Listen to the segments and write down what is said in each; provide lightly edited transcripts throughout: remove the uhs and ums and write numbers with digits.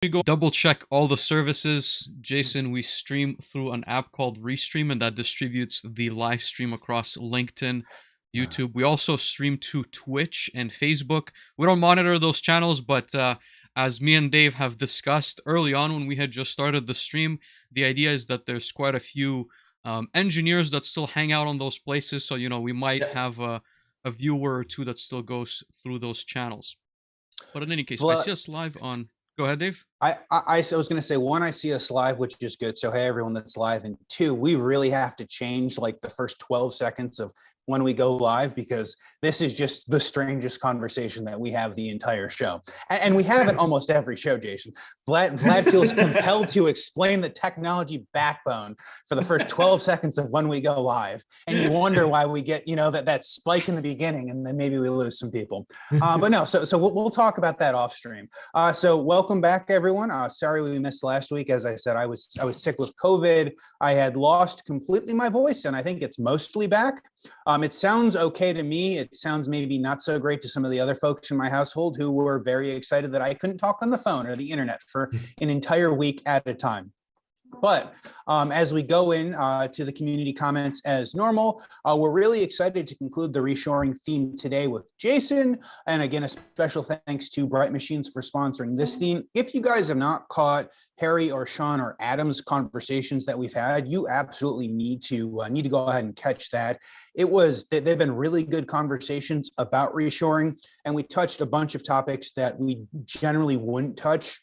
We go double check all the services. Jason, we stream through an app called Restream, and that distributes the live stream across LinkedIn, YouTube. We also stream to Twitch and Facebook. We don't monitor those channels, but as me and Dave have discussed early on when we had just started the stream, the idea is that there's quite a few engineers that still hang out on those places. So, we might have a viewer or two that still goes through those channels. But in any case, I see us live on... Go ahead, Dave. I was going to say, one, I see us live, which is good. So, hey, everyone that's live. And two, we really have to change like the first 12 seconds of when we go live, because this is just the strangest conversation that we have the entire show. And we have it almost every show, Jason. Vlad feels compelled to explain the technology backbone for the first 12 seconds of when we go live. And you wonder why we get, that spike in the beginning, and then maybe we lose some people. But no, so we'll talk about that off stream. So welcome back, everyone. Sorry we missed last week. As I said, I was sick with COVID. I had lost completely my voice, and I think it's mostly back. It sounds okay to me. It sounds maybe not so great to some of the other folks in my household who were very excited that I couldn't talk on the phone or the internet for an entire week at a time. But as we go in to the community comments as normal, we're really excited to conclude the reshoring theme today with Jason. And again, a special thanks to Bright Machines for sponsoring this theme. If you guys have not caught Harry or Sean or Adam's conversations that we've had, you absolutely need to go ahead and catch that. They've been really good conversations about reshoring, and we touched a bunch of topics that we generally wouldn't touch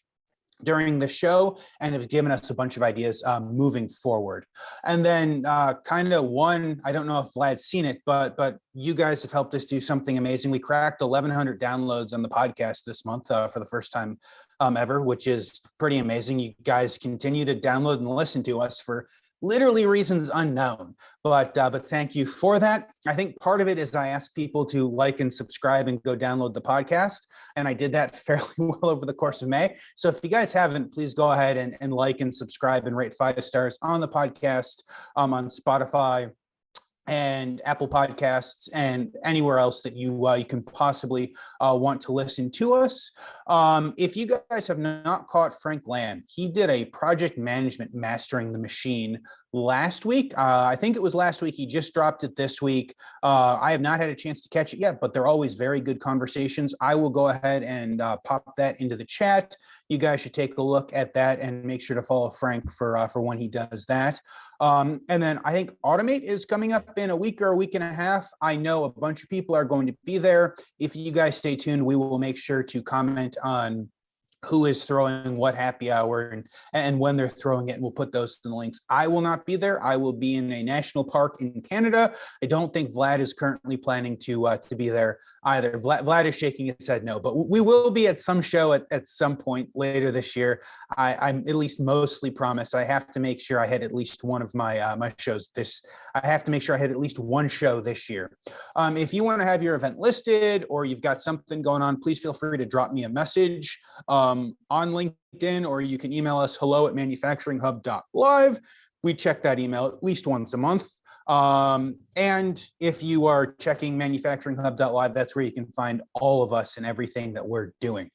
during the show, and have given us a bunch of ideas moving forward. And then kind of one, I don't know if Vlad's seen it, but you guys have helped us do something amazing. We cracked 1,100 downloads on the podcast this month for the first time ever, which is pretty amazing. You guys continue to download and listen to us for literally reasons unknown, but thank you for that. I think part of it is I asked people to like and subscribe and go download the podcast, and I did that fairly well over the course of May. So if you guys haven't, please go ahead and like and subscribe and rate 5 stars on the podcast, on Spotify and Apple Podcasts, and anywhere else that you can possibly want to listen to us. If you guys have not caught Frank Lamb, he did a project management mastering the machine last week. I think it was last week. He just dropped it this week. I have not had a chance to catch it yet, but they're always very good conversations. I will go ahead and pop that into the chat. You guys should take a look at that and make sure to follow Frank for when he does that. And then I think Automate is coming up in a week or a week and a half. I know a bunch of people are going to be there. If you guys stay tuned, we will make sure to comment on who is throwing what happy hour and when they're throwing it, and we'll put those in the links. I will not be there. I will be in a national park in Canada. I don't think Vlad is currently planning to be there either. Vlad is shaking his head no, but we will be at some show at some point later this year. I'm at least mostly promised. I have to make sure I hit at least one of my shows I have to make sure I hit at least one show this year. If you want to have your event listed or you've got something going on, please feel free to drop me a message on LinkedIn, or you can email us hello@manufacturinghub.live. We check that email at least once a month. And if you are checking manufacturinghub.live, that's where you can find all of us and everything that we're doing.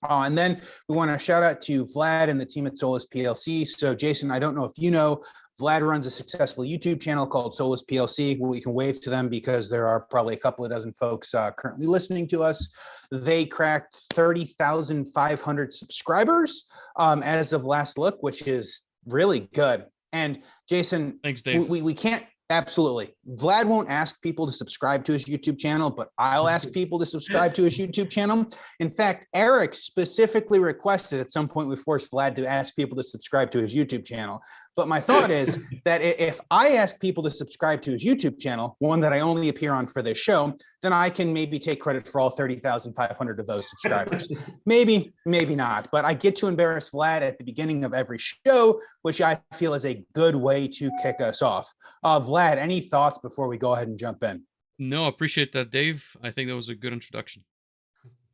And then we want to shout out to Vlad and the team at Solus PLC. So Jason, I don't know if you know, Vlad runs a successful YouTube channel called Solus PLC. We can wave to them because there are probably a couple of dozen folks currently listening to us. They cracked 30,500 subscribers as of last look, which is really good. And Jason, thanks, Dave. We can't. Absolutely. Vlad won't ask people to subscribe to his YouTube channel, but I'll ask people to subscribe to his YouTube channel. In fact, Eric specifically requested at some point we forced Vlad to ask people to subscribe to his YouTube channel. But my thought is that if I ask people to subscribe to his YouTube channel, one that I only appear on for this show, then I can maybe take credit for all 30,500 of those subscribers. Maybe not. But I get to embarrass Vlad at the beginning of every show, which I feel is a good way to kick us off. Vlad, any thoughts before we go ahead and jump in? No, appreciate that, Dave. I think that was a good introduction.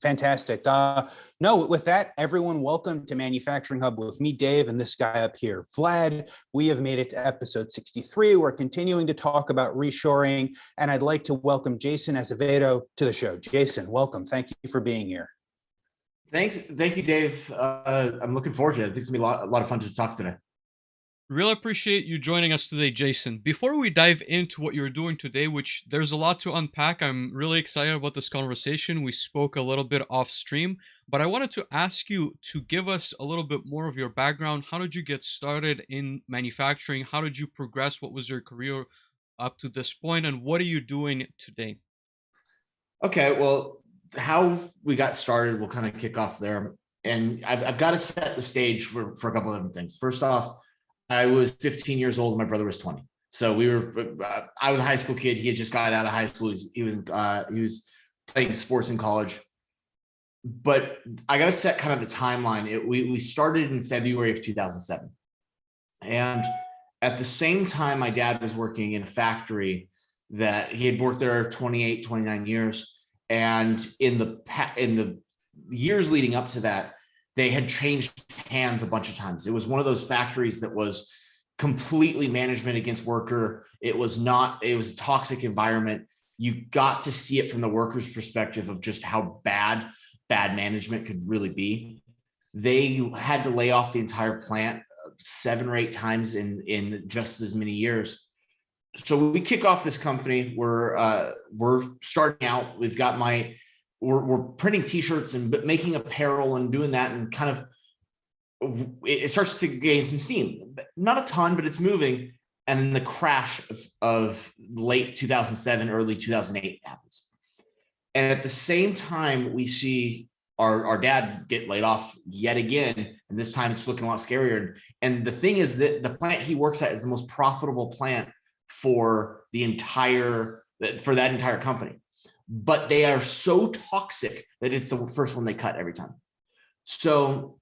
Fantastic. No, with that, everyone, welcome to Manufacturing Hub with me, Dave, and this guy up here, Vlad. We have made it to episode 63. We're continuing to talk about reshoring, and I'd like to welcome Jason Azevedo to the show. Jason, welcome. Thank you for being here. Thank you, Dave. I'm looking forward to it. I think it's gonna be a lot of fun to talk today. Really appreciate you joining us today, Jason. Before we dive into what you're doing today, which there's a lot to unpack, I'm really excited about this conversation. We spoke a little bit off stream, but I wanted to ask you to give us a little bit more of your background. How did you get started in manufacturing? How did you progress? What was your career up to this point, and what are you doing today? Okay, well, how we got started, we'll kind of kick off there. And I've got to set the stage for a couple of different things. First off, I was 15 years old. My brother was 20. So I was a high school kid. He had just got out of high school. He was playing sports in college. But I got to set kind of the timeline. We started in February of 2007. And at the same time, my dad was working in a factory that he had worked there 28, 29 years. And in the years leading up to that, they had changed hands a bunch of times. It was one of those factories that was completely management against worker. It was a toxic environment. You got to see it from the worker's perspective of just how bad management could really be. They had to lay off the entire plant 7 or 8 times in just as many years. So we kick off this company. We're starting out. We're printing t-shirts and making apparel and doing that, and kind of it starts to gain some steam. Not a ton, but it's moving. And then the crash of late 2007, early 2008 happens. And at the same time, we see our dad get laid off yet again. And this time it's looking a lot scarier. And the thing is that the plant he works at is the most profitable plant for that entire company. But they are so toxic that it's the first one they cut every time. So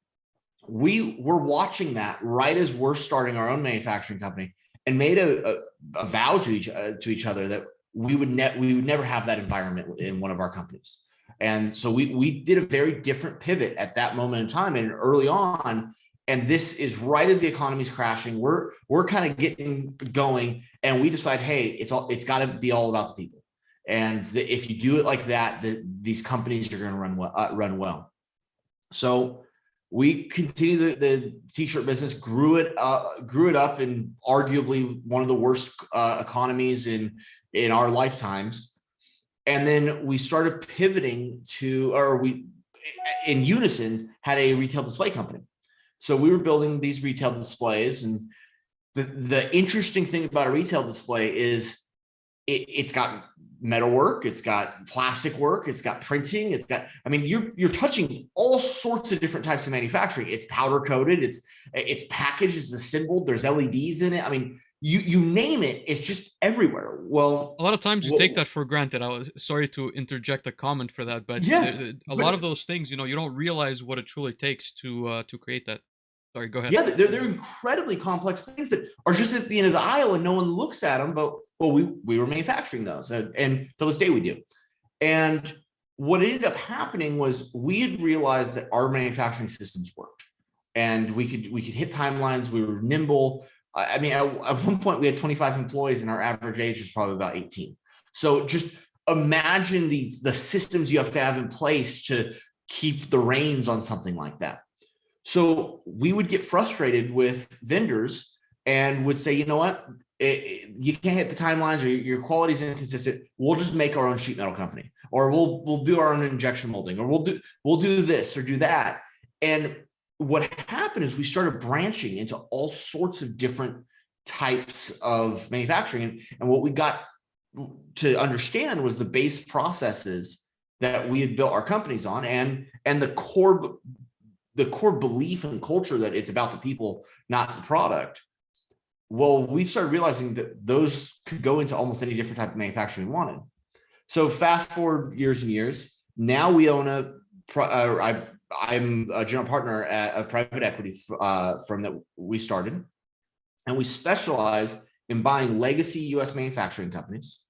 we're watching that right as we're starting our own manufacturing company, and made a vow to each other that we would never have that environment in one of our companies. And so we did a very different pivot at that moment in time and early on. And this is right as the economy's crashing. We're kind of getting going, and we decide, hey, it's got to be all about the people. And if you do it like that, these companies are going to run well. So we continue the t-shirt business, grew it up in arguably one of the worst economies in our lifetimes. And then we started pivoting we in unison had a retail display company. So we were building these retail displays, and the interesting thing about a retail display is it's got metal work, it's got plastic work, it's got printing, you're touching all sorts of different types of manufacturing. It's powder coated, it's packaged, it's assembled, there's LEDs in it. I mean, you name it, it's just everywhere. Well, a lot of times you take that for granted. I was sorry to interject a comment for that, but yeah, a lot of those things, you don't realize what it truly takes to create that. Sorry, go ahead. Yeah, they're incredibly complex things that are just at the end of the aisle and no one looks at them. But we were manufacturing those, and to this day we do. And what ended up happening was we had realized that our manufacturing systems worked, and we could hit timelines. We were nimble. I mean, at one point we had 25 employees, and our average age was probably about 18. So just imagine the systems you have to have in place to keep the reins on something like that. So we would get frustrated with vendors and would say, you know what, you can't hit the timelines, or your quality is inconsistent. We'll just make our own sheet metal company, or we'll do our own injection molding, or we'll do this or do that. And what happened is we started branching into all sorts of different types of manufacturing. And what we got to understand was the base processes that we had built our companies on, and the core belief and culture that it's about the people, not the product. Well, we started realizing that those could go into almost any different type of manufacturing we wanted. So fast forward years and years, now we own I'm a general partner at a private equity firm that we started, and we specialize in buying legacy US manufacturing companies.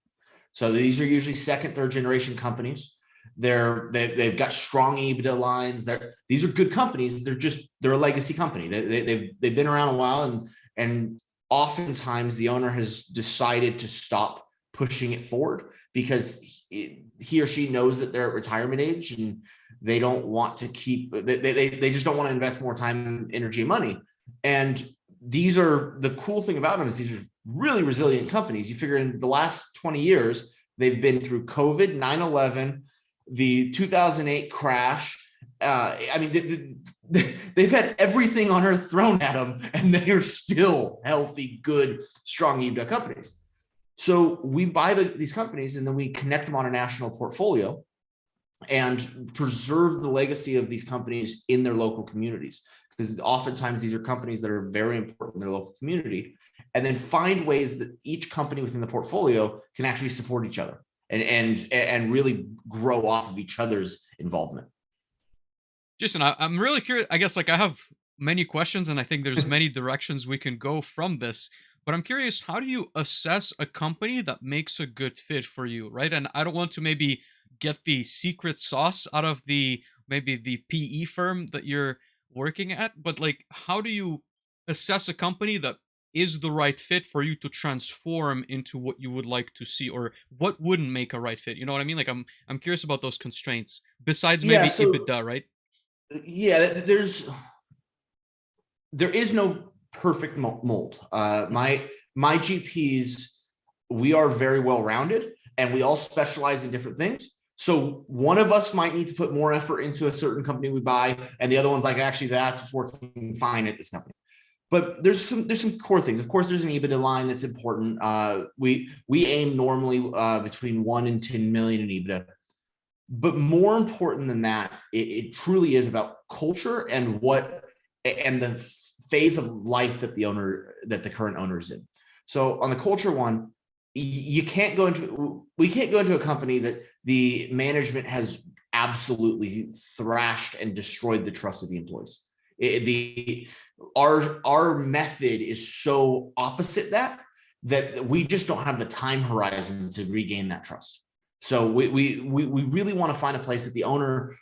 So these are usually second, third generation companies. They've got strong EBITDA lines. These are good companies. They're a legacy company. They've been around a while, and oftentimes the owner has decided to stop pushing it forward because he or she knows that they're at retirement age, and They don't want to keep, they just don't want to invest more time, energy, and money. And these are, the cool thing about them is these are really resilient companies. You figure in the last 20 years, they've been through COVID, 9/11, the 2008 crash. I mean, they've had everything on earth thrown at them, and they are still healthy, good, strong EBITDA companies. So we buy these companies, and then we connect them on a national portfolio and preserve the legacy of these companies in their local communities. Because oftentimes these are companies that are very important in their local community, and then find ways that each company within the portfolio can actually support each other and really grow off of each other's involvement. Jason, I'm really curious. I guess like I have many questions, and I think there's many directions we can go from this. But I'm curious, how do you assess a company that makes a good fit for you, right? And I don't want to maybe get the secret sauce out of maybe the PE firm that you're working at, but like, how do you assess a company that is the right fit for you to transform into what you would like to see, or what wouldn't make a right fit? You know what I mean? Like, I'm curious about those constraints besides maybe EBITDA, right? Yeah, there is no perfect mold. My GPs, we are very well rounded, and we all specialize in different things. So one of us might need to put more effort into a certain company we buy, and the other one's like, actually, that's working fine at this company. But there's some core things. Of course, there's an EBITDA line that's important. We aim normally between 1 and 10 million in EBITDA. But more important than that, it truly is about culture and the phase of life that the current owner is in. So on the culture one, we can't go into a company that the management has absolutely thrashed and destroyed the trust of the employees. Our method is so opposite that we just don't have the time horizon to regain that trust. So we really want to find a place that the owner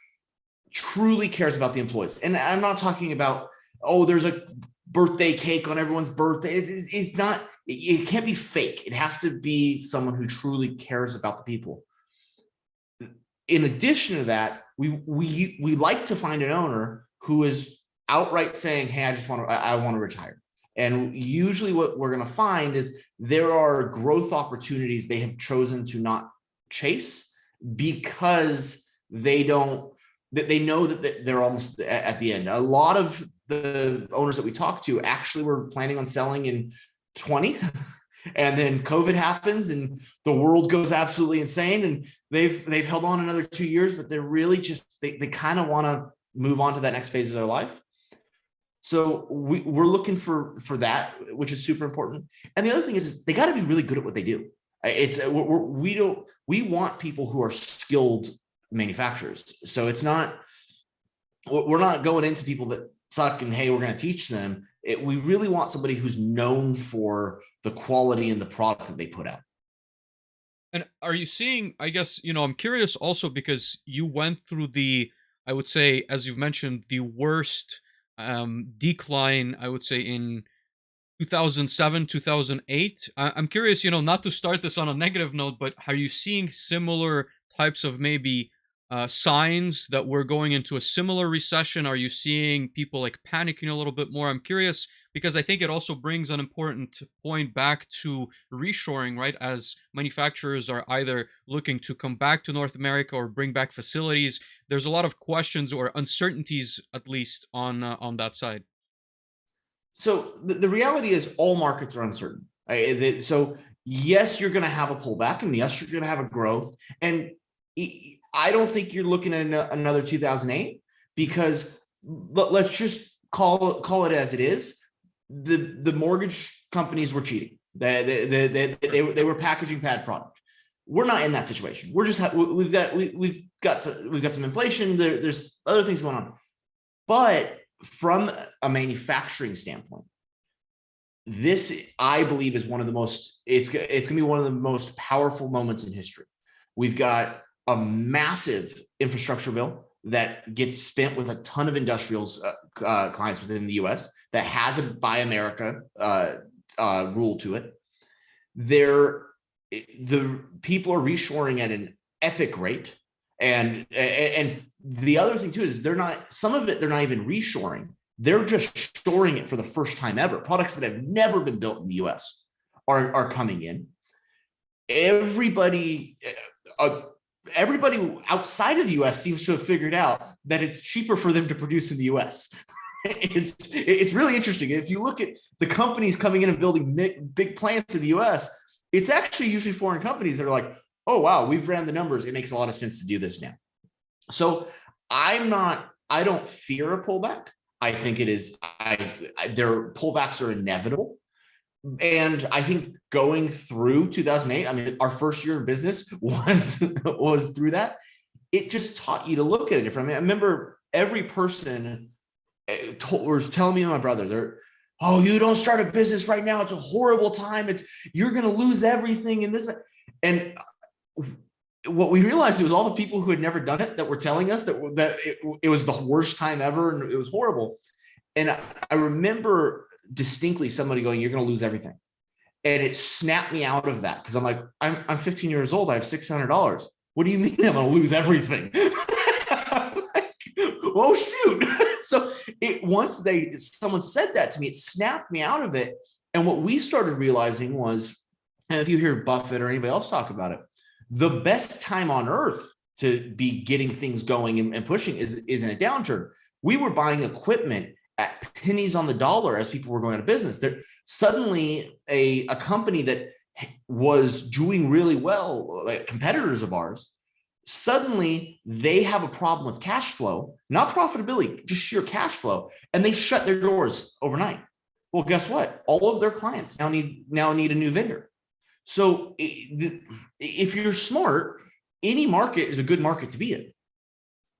truly cares about the employees. And I'm not talking about, oh, there's a birthday cake on everyone's birthday. It's not, it can't be fake. It has to be someone who truly cares about the people. In addition to that, we like to find an owner who is outright saying, hey, I want to retire. And usually what we're going to find is there are growth opportunities they have chosen to not chase because they know that they're almost at the end. A lot of the owners that we talk to actually were planning on selling in 20, and then COVID happens and the world goes absolutely insane, and they've held on another 2 years, but they're really just they kind of want to move on to that next phase of their life. So we're looking for that, which is super important. And the other thing is they got to be really good at what they do. We want people who are skilled manufacturers. So we're not going into people that suck and, hey, we're going to teach them. We really want somebody who's known for the quality and the product that they put out. And are you seeing, I guess, I'm curious also because you went through I would say, as you've mentioned, the worst decline, I would say, in 2007, 2008. I'm curious, not to start this on a negative note, but are you seeing similar types of maybe signs that we're going into a similar recession? Are you seeing people like panicking a little bit more? I'm curious because I think it also brings an important point back to reshoring, right? As manufacturers are either looking to come back to North America or bring back facilities, there's a lot of questions or uncertainties, at least on that side. So the reality is all markets are uncertain. Right? So yes, you're going to have a pullback, and yes, you're going to have a growth. And I don't think you're looking at another 2008, because let's just call it as it is. The mortgage companies were cheating. They were packaging bad product. We're not in that situation. We're just we've got some inflation. There's other things going on, but from a manufacturing standpoint, this, I believe, is one of the most, it's going to be one of the most powerful moments in history. We've got a massive infrastructure bill that gets spent with a ton of industrials clients within the US that has a Buy America rule to it. The people are reshoring at an epic rate. And the other thing too is some of it, they're not even reshoring. They're just shoring it for the first time ever. Products that have never been built in the US are coming in. Everybody outside of the US seems to have figured out that it's cheaper for them to produce in the US. It's really interesting. If you look at the companies coming in and building big plants in the US, it's actually usually foreign companies that are like, oh, wow, we've ran the numbers. It makes a lot of sense to do this now. So I don't fear a pullback. I think it is, their pullbacks are inevitable. And I think going through 2008, I mean, our first year in business was through that. It just taught you to look at it differently. I remember every person was telling me and my brother, oh, you don't start a business right now. It's a horrible time. You're going to lose everything in this. And what we realized, it was all the people who had never done it that were telling us that it was the worst time ever and it was horrible. And I remember distinctly somebody going, you're going to lose everything. And it snapped me out of that, because I'm like, I'm 15 years old. I have $600. What do you mean I'm going to lose everything? Like, oh, shoot. So once someone said that to me, it snapped me out of it. And what we started realizing was, and if you hear Buffett or anybody else talk about it, the best time on earth to be getting things going and pushing is in a downturn. We were buying equipment at pennies on the dollar as people were going out of business. There suddenly a company that was doing really well, like competitors of ours, suddenly they have a problem with cash flow, not profitability, just sheer cash flow, and they shut their doors overnight. Well, guess what? All of their clients now need a new vendor. So if you're smart, any market is a good market to be in.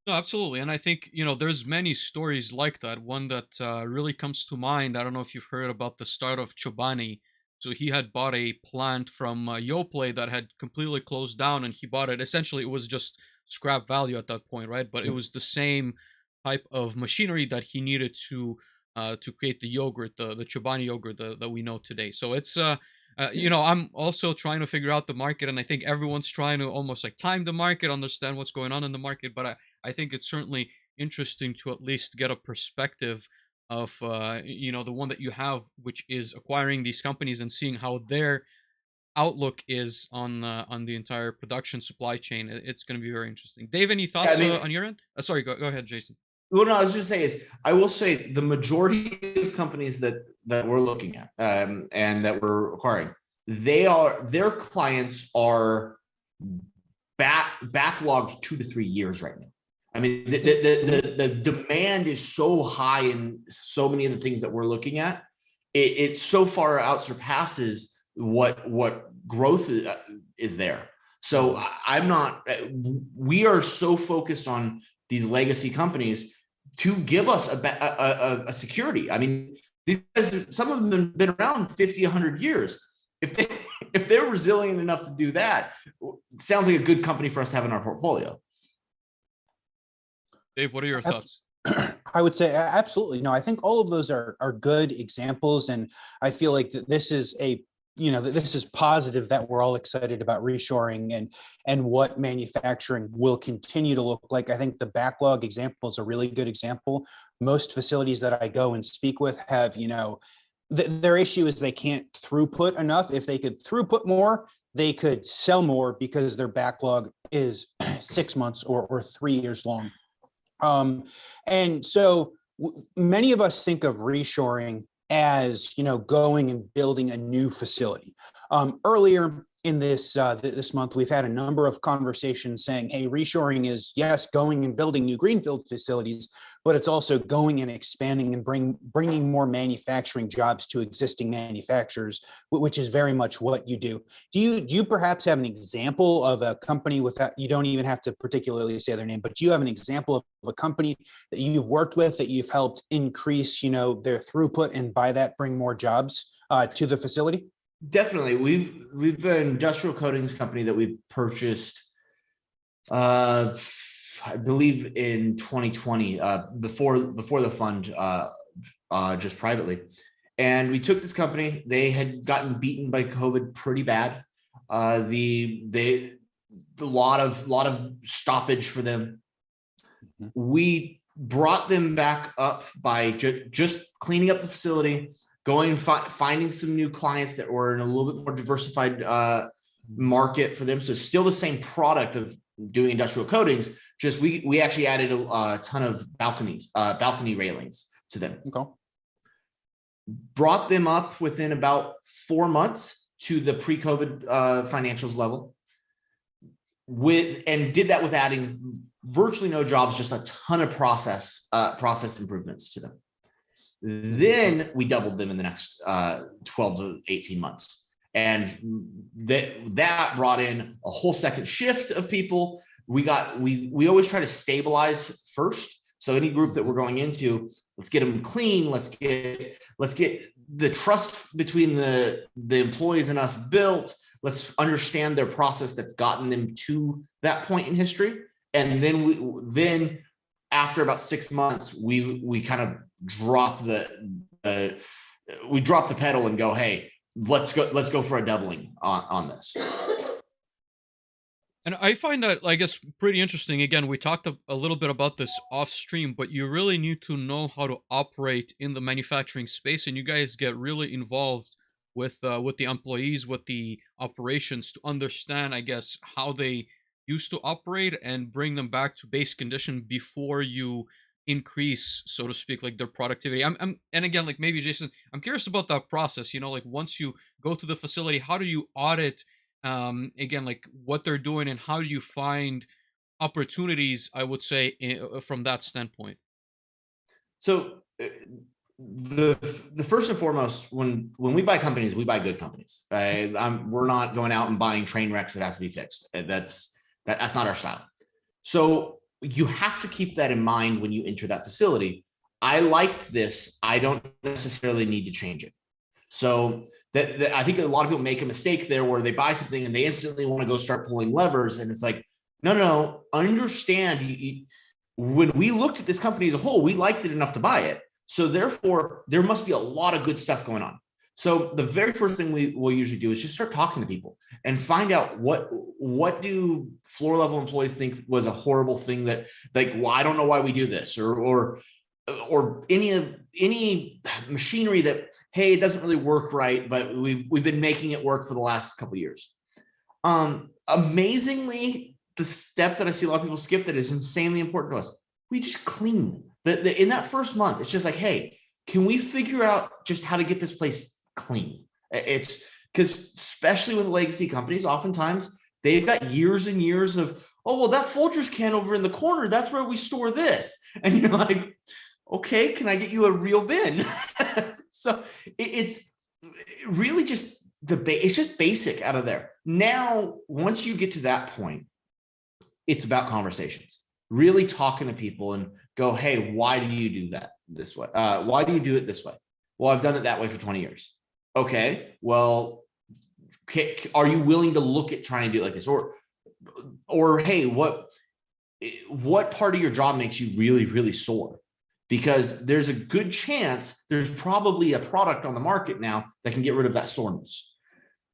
No, absolutely. And I think, there's many stories like that. One that really comes to mind, I don't know if you've heard about the start of Chobani. So he had bought a plant from Yoplait that had completely closed down, and he bought it. Essentially, it was just scrap value at that point, right? But it was the same type of machinery that he needed to create the yogurt, the Chobani yogurt that we know today. So it's I'm also trying to figure out the market, and I think everyone's trying to almost like time the market, understand what's going on in the market. But I think it's certainly interesting to at least get a perspective of the one that you have, which is acquiring these companies and seeing how their outlook is on the entire production supply chain. It's going to be very interesting. Dave, any thoughts on your end? Sorry, go ahead, Jason. Well, no, I was just saying I will say the majority of companies that we're looking at and that we're acquiring, their clients are backlogged 2 to 3 years right now. I mean, the demand is so high in so many of the things that we're looking at. It so far out surpasses what growth is there. So we are so focused on these legacy companies to give us a security. I mean, these guys, some of them have been around 50, 100 years. If they're resilient enough to do that, it sounds like a good company for us to have in our portfolio. Dave, what are your thoughts? I would say absolutely. No, I think all of those are good examples. And I feel like this is this is positive that we're all excited about reshoring and what manufacturing will continue to look like. I think the backlog example is a really good example. Most facilities that I go and speak with have, their issue is they can't throughput enough. If they could throughput more, they could sell more because their backlog is 6 months or 3 years long. And so many of us think of reshoring as, going and building a new facility. Earlier in this month, we've had a number of conversations saying, hey, reshoring is, yes, going and building new greenfield facilities, but it's also going and expanding and bringing more manufacturing jobs to existing manufacturers, which is very much what you do. Do you perhaps have an example of a company with that? You don't even have to particularly say their name, but do you have an example of a company that you've worked with that you've helped increase, their throughput and by that bring more jobs to the facility? Definitely. We've an industrial coatings company that we purchased, I believe in 2020, before the fund, just privately. And we took this company. They had gotten beaten by COVID pretty bad. A lot of stoppage for them. We brought them back up by just cleaning up the facility, going and finding some new clients that were in a little bit more diversified market for them. So still the same product of doing industrial coatings, just we actually added a ton of balcony railings to them. Okay. Brought them up within about 4 months to the pre-COVID financials level, and did that with adding virtually no jobs, just a ton of process improvements to them. Then we doubled them in the next 12 to 18 months. And that brought in a whole second shift of people. We always try to stabilize first. So any group that we're going into, let's get them clean. Let's get the trust between the employees and us built. Let's understand their process that's gotten them to that point in history. And then after about 6 months, we kind of drop the pedal and go, hey, let's go for a doubling on this. And I find that, I guess, pretty interesting. Again, we talked a little bit about this off stream, but you really need to know how to operate in the manufacturing space, and you guys get really involved with the employees, with the operations, to understand, I guess, how they used to operate and bring them back to base condition before you increase, so to speak, like their productivity. And again, like maybe Jason, I'm curious about that process. Like once you go to the facility, how do you audit? Again, like what they're doing, and how do you find opportunities, I would say, from that standpoint? So the first and foremost, when we buy companies, we buy good companies. We're not going out and buying train wrecks that have to be fixed. That's not our style. So you have to keep that in mind when you enter that facility. I liked this. I don't necessarily need to change it. So that I think a lot of people make a mistake there, where they buy something and they instantly want to go start pulling levers. And it's like, no, understand. When we looked at this company as a whole, we liked it enough to buy it. So therefore, there must be a lot of good stuff going on. So the very first thing we will usually do is just start talking to people and find out what do floor level employees think was a horrible thing, that, like, well, I don't know why we do this, or any machinery that, hey, it doesn't really work right, but we've been making it work for the last couple of years. Amazingly, the step that I see a lot of people skip that is insanely important to us, we just clean them. In that first month, it's just like, hey, can we figure out just how to get this place clean? It's because, especially with legacy companies, oftentimes they've got years and years of, oh, well, that Folgers can over in the corner, that's where we store this. And you're like, okay, can I get you a real bin? So it's really just it's just basic out of there. Now, once you get to that point, it's about conversations, really talking to people and go, hey, why do you do that this way? Why do you do it this way? Well, I've done it that way for 20 years. Okay, well, are you willing to look at trying to do it like this? Or hey, what part of your job makes you really, really sore? Because there's a good chance there's probably a product on the market now that can get rid of that soreness.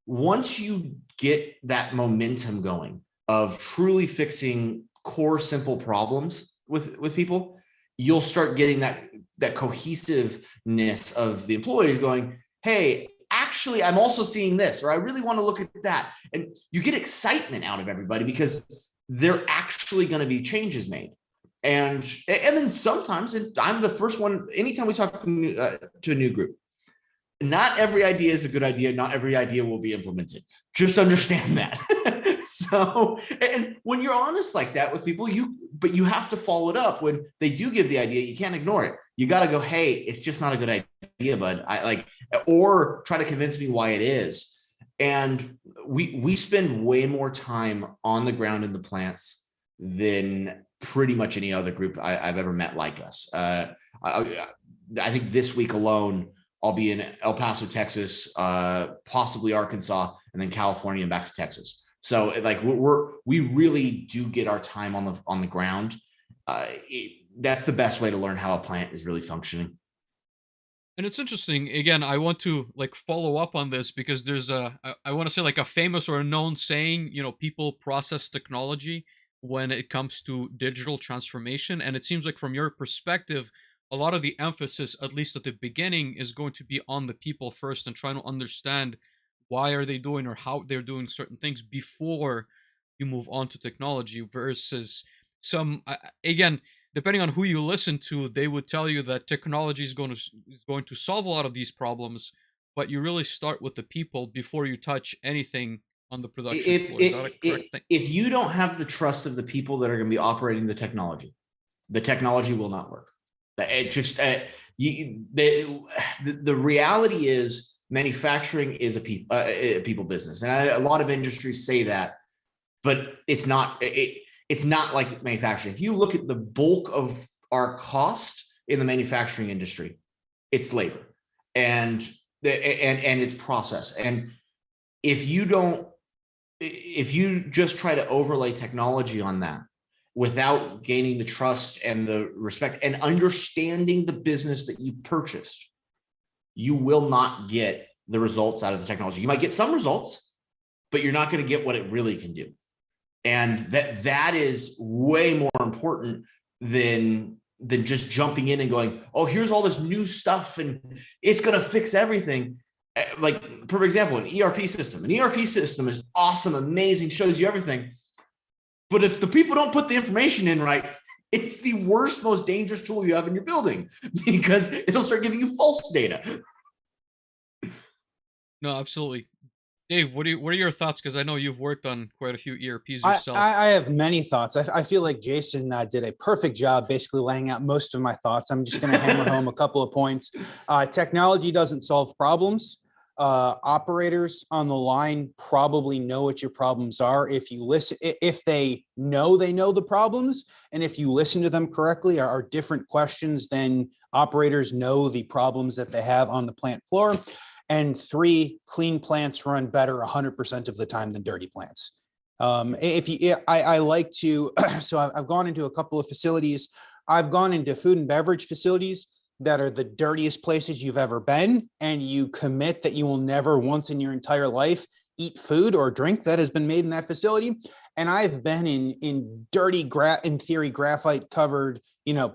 Once you get that momentum going of truly fixing core simple problems with people, you'll start getting that cohesiveness of the employees going, hey, actually, I'm also seeing this, or I really want to look at that. And you get excitement out of everybody because they're actually going to be changes made. And then sometimes, and I'm the first one, anytime we talk to a new group, not every idea is a good idea. Not every idea will be implemented. Just understand that. So, and when you're honest like that with people, but you have to follow it up when they do give the idea. You can't ignore it. You got to go, hey, it's just not a good idea, bud. Or try to convince me why it is. And we spend way more time on the ground in the plants than pretty much any other group I've ever met like us. I think this week alone, I'll be in El Paso, Texas, possibly Arkansas, and then California and back to Texas. So like we really do get our time on the ground. That's the best way to learn how a plant is really functioning. And it's interesting. Again, I want to like follow up on this because there's I want to say like a famous or a known saying, people process technology. when it comes to digital transformation. And it seems like from your perspective, a lot of the emphasis, at least at the beginning, is going to be on the people first and trying to understand why are they doing or how they're doing certain things before you move on to technology versus some again, depending on who you listen to, they would tell you that technology is going to solve a lot of these problems, but you really start with the people before you touch anything on the production If, floor. Is that a correct thing? if you don't have the trust of the people that are going to be operating the technology will not work. It just the reality is manufacturing is a people business, and a lot of industries say that, but it's not. It's not like manufacturing. If you look at the bulk of our cost in the manufacturing industry, it's labor and it's process. And if you don't, if you just try to overlay technology on that without gaining the trust and the respect and understanding the business that you purchased, you will not get the results out of the technology. You might get some results, but you're not going to get what it really can do. And that is way more important than just jumping in and going, oh, here's all this new stuff and it's going to fix everything. Like, for example, an ERP system. An ERP system is awesome, amazing, shows you everything. But if the people don't put the information in right, it's the worst, most dangerous tool you have in your building because it'll start giving you false data. No, absolutely. Dave, what are your thoughts? Because I know you've worked on quite a few ERPs yourself. I have many thoughts. I feel like Jason did a perfect job basically laying out most of my thoughts. I'm just going to hammer home a couple of points. Technology doesn't solve problems. Operators on the line probably know what your problems are. If you listen, if they know the problems, and if you listen to them correctly, are different questions, then operators know the problems that they have on the plant floor. And 3, clean plants run better 100% of the time than dirty plants. I like to, so I've gone into a couple of facilities. I've gone into food and beverage facilities that are the dirtiest places you've ever been, and you commit that you will never once in your entire life eat food or drink that has been made in that facility. And I've been in dirty, in theory, graphite covered,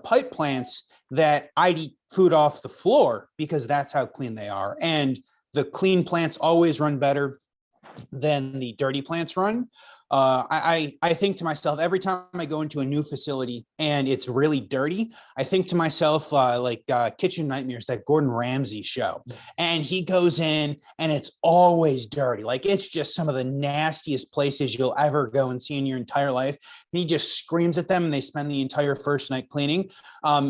pipe plants that I'd eat food off the floor because that's how clean they are. And the clean plants always run better than the dirty plants run. I think to myself, every time I go into a new facility and it's really dirty, I think to myself, Kitchen Nightmares, that Gordon Ramsay show. And he goes in and it's always dirty. Like, it's just some of the nastiest places you'll ever go and see in your entire life. And he just screams at them and they spend the entire first night cleaning.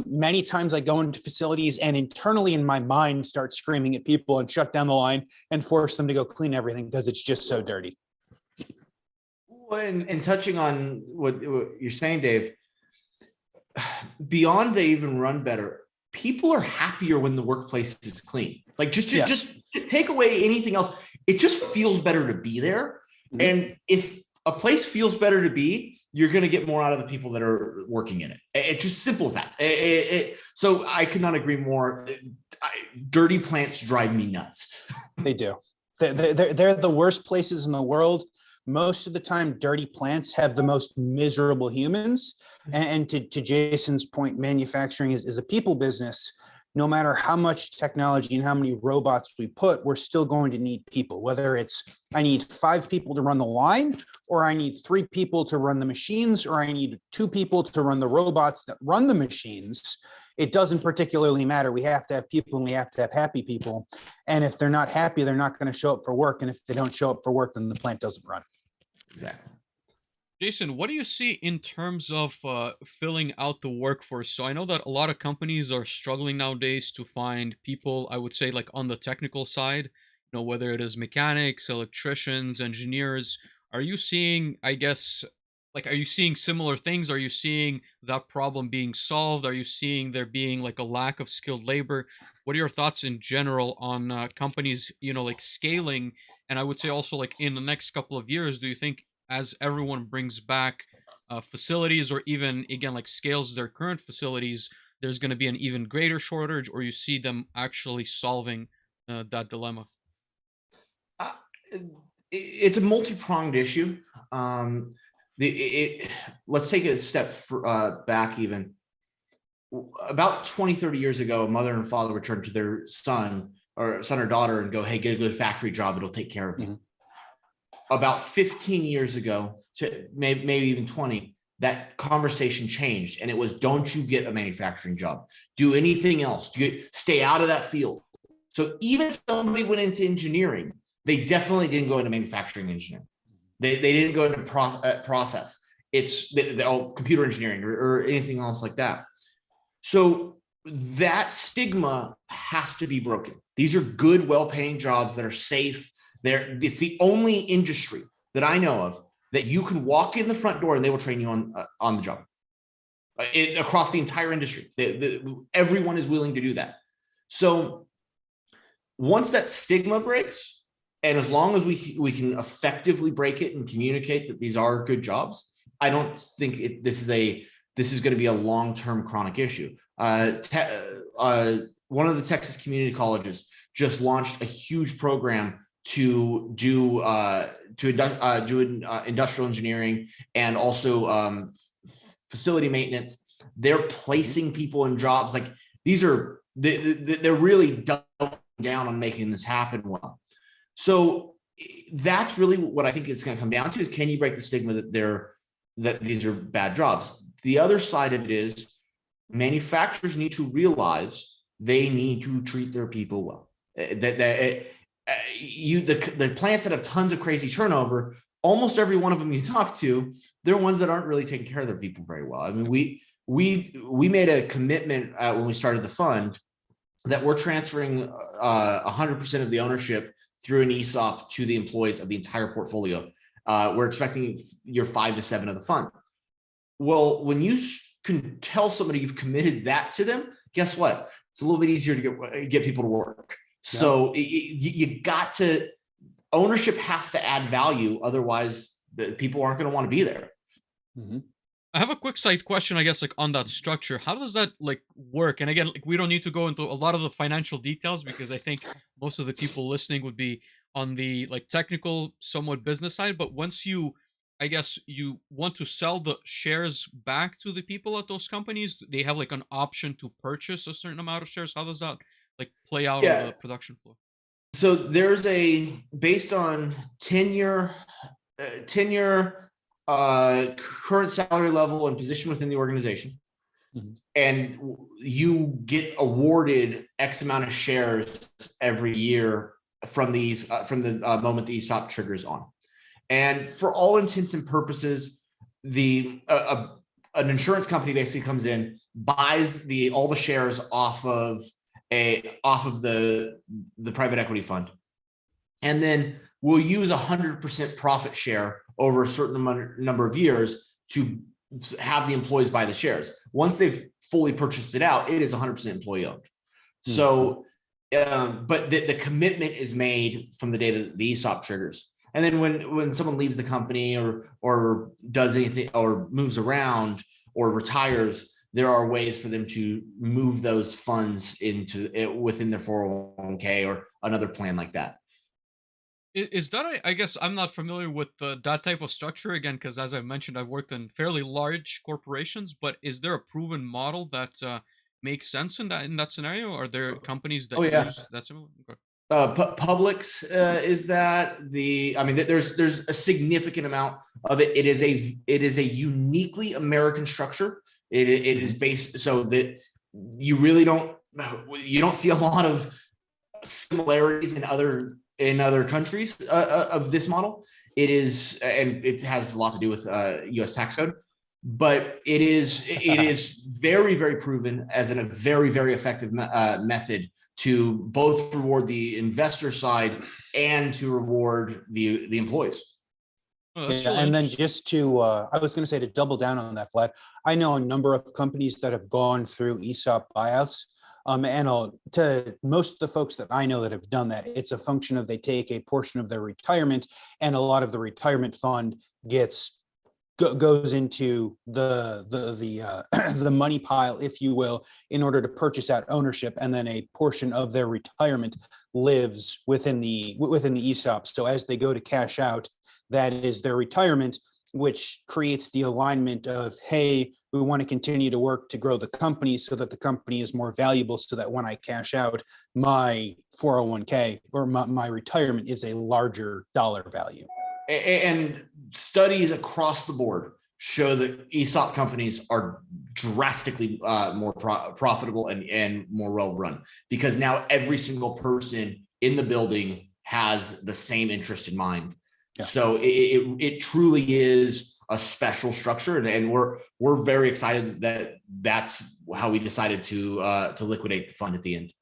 Many times I go into facilities and internally in my mind start screaming at people and shut down the line and force them to go clean everything because it's just so dirty. And touching on what you're saying, Dave, beyond they even run better, people are happier when the workplace is clean. Like, just take away anything else. It just feels better to be there. Mm-hmm. And if a place feels better to be, you're going to get more out of the people that are working in it. It's just simple as that. So I could not agree more. Dirty plants drive me nuts. They do. They're the worst places in the world. Most of the time, dirty plants have the most miserable humans. And to Jason's point, manufacturing is a people business. No matter how much technology and how many robots we put, we're still going to need people, whether it's I need 5 people to run the line, or I need 3 people to run the machines, or I need 2 people to run the robots that run the machines. It doesn't particularly matter. We have to have people and we have to have happy people. And if they're not happy, they're not going to show up for work. And if they don't show up for work, then the plant doesn't run. Exactly. Jason, what do you see in terms of filling out the workforce? So I know that a lot of companies are struggling nowadays to find people, I would say, like on the technical side, whether it is mechanics, electricians, engineers. Are you seeing, are you seeing similar things? Are you seeing that problem being solved? Are you seeing there being like a lack of skilled labor? What are your thoughts in general on companies, like scaling? And I would say also, like, in the next couple of years, do you think as everyone brings back facilities, or even, again, like scales their current facilities, there's going to be an even greater shortage, or you see them actually solving that dilemma? It's a multi-pronged issue. let's take it a step back even. About 20, 30 years ago, a mother and father would turn to their son or daughter and go, hey, get a good factory job. It'll take care of you. Mm-hmm. About 15 years ago, to maybe even 20, that conversation changed. And it was, don't you get a manufacturing job. Do anything else. Stay out of that field. So even if somebody went into engineering, they definitely didn't go into manufacturing engineering. They didn't go into process. It's computer engineering or anything else like that. So that stigma has to be broken. These are good, well-paying jobs that are safe. It's the only industry that I know of that you can walk in the front door and they will train you on the job. Across the entire industry, everyone is willing to do that. So once that stigma breaks, and as long as we can effectively break it and communicate that these are good jobs, I don't think this is going to be a long-term chronic issue. One of the Texas community colleges just launched a huge program to do industrial engineering and also facility maintenance. They're placing people in jobs like these are they're really doubling down on making this happen well. So that's really what I think it's going to come down to is, can you break the stigma that these are bad jobs? The other side of it is manufacturers need to realize they need to treat their people well. The plants that have tons of crazy turnover, almost every one of them you talk to, they're ones that aren't really taking care of their people very well. I mean, we made a commitment when we started the fund that we're transferring 100% of the ownership through an ESOP to the employees of the entire portfolio. We're expecting year 5 to 7 of the fund. Well, when you can tell somebody you've committed that to them, guess what? It's a little bit easier to get people to work. Yeah. So you got to, ownership has to add value. Otherwise, the people aren't going to want to be there. Mm-hmm. I have a quick side question, I guess, like on that structure. How does that like work? And again, like we don't need to go into a lot of the financial details because I think most of the people listening would be on the like technical, somewhat business side. But once I guess you want to sell the shares back to the people at those companies, they have like an option to purchase a certain amount of shares. How does that like play out on the production floor? So there's based on tenure, current salary level and position within the organization. Mm-hmm. And you get awarded X amount of shares every year from the moment the ESOP triggers on. And for all intents and purposes, an insurance company basically comes in, buys all the shares off of the private equity fund, and then we'll use 100% profit share over a certain number of years to have the employees buy the shares. Once they've fully purchased it out, it is 100% employee owned. Mm-hmm. So, but the commitment is made from the day that the ESOP triggers. And then when someone leaves the company or does anything or moves around or retires, there are ways for them to move those funds within their 401k or another plan like that. Is that, I guess I'm not familiar with that type of structure again, because as I mentioned, I've worked in fairly large corporations, but is there a proven model that makes sense in that scenario? Are there companies that use that similar? Okay. Publix is that there's a significant amount of it. It is a uniquely American structure. It is based so that you really don't see a lot of similarities in other countries of this model. It is, and it has a lot to do with U.S. tax code, but it is very, very proven as a very, very effective method to both reward the investor side and to reward the employees. Oh, yeah, really, and then just to, I was going to say to double down on that, Vlad, I know a number of companies that have gone through ESOP buyouts. And to most of the folks that I know that have done that, it's a function of they take a portion of their retirement, and a lot of the retirement fund goes into the money pile, if you will, in order to purchase out ownership, and then a portion of their retirement lives within the ESOP. So as they go to cash out, that is their retirement, which creates the alignment of, hey, we want to continue to work to grow the company so that the company is more valuable, so that when I cash out, my 401k or my retirement is a larger dollar value. And studies across the board show that ESOP companies are drastically more profitable and more well run, because now every single person in the building has the same interest in mind. Yeah. So it truly is a special structure, and we're very excited that that's how we decided to liquidate the fund at the end.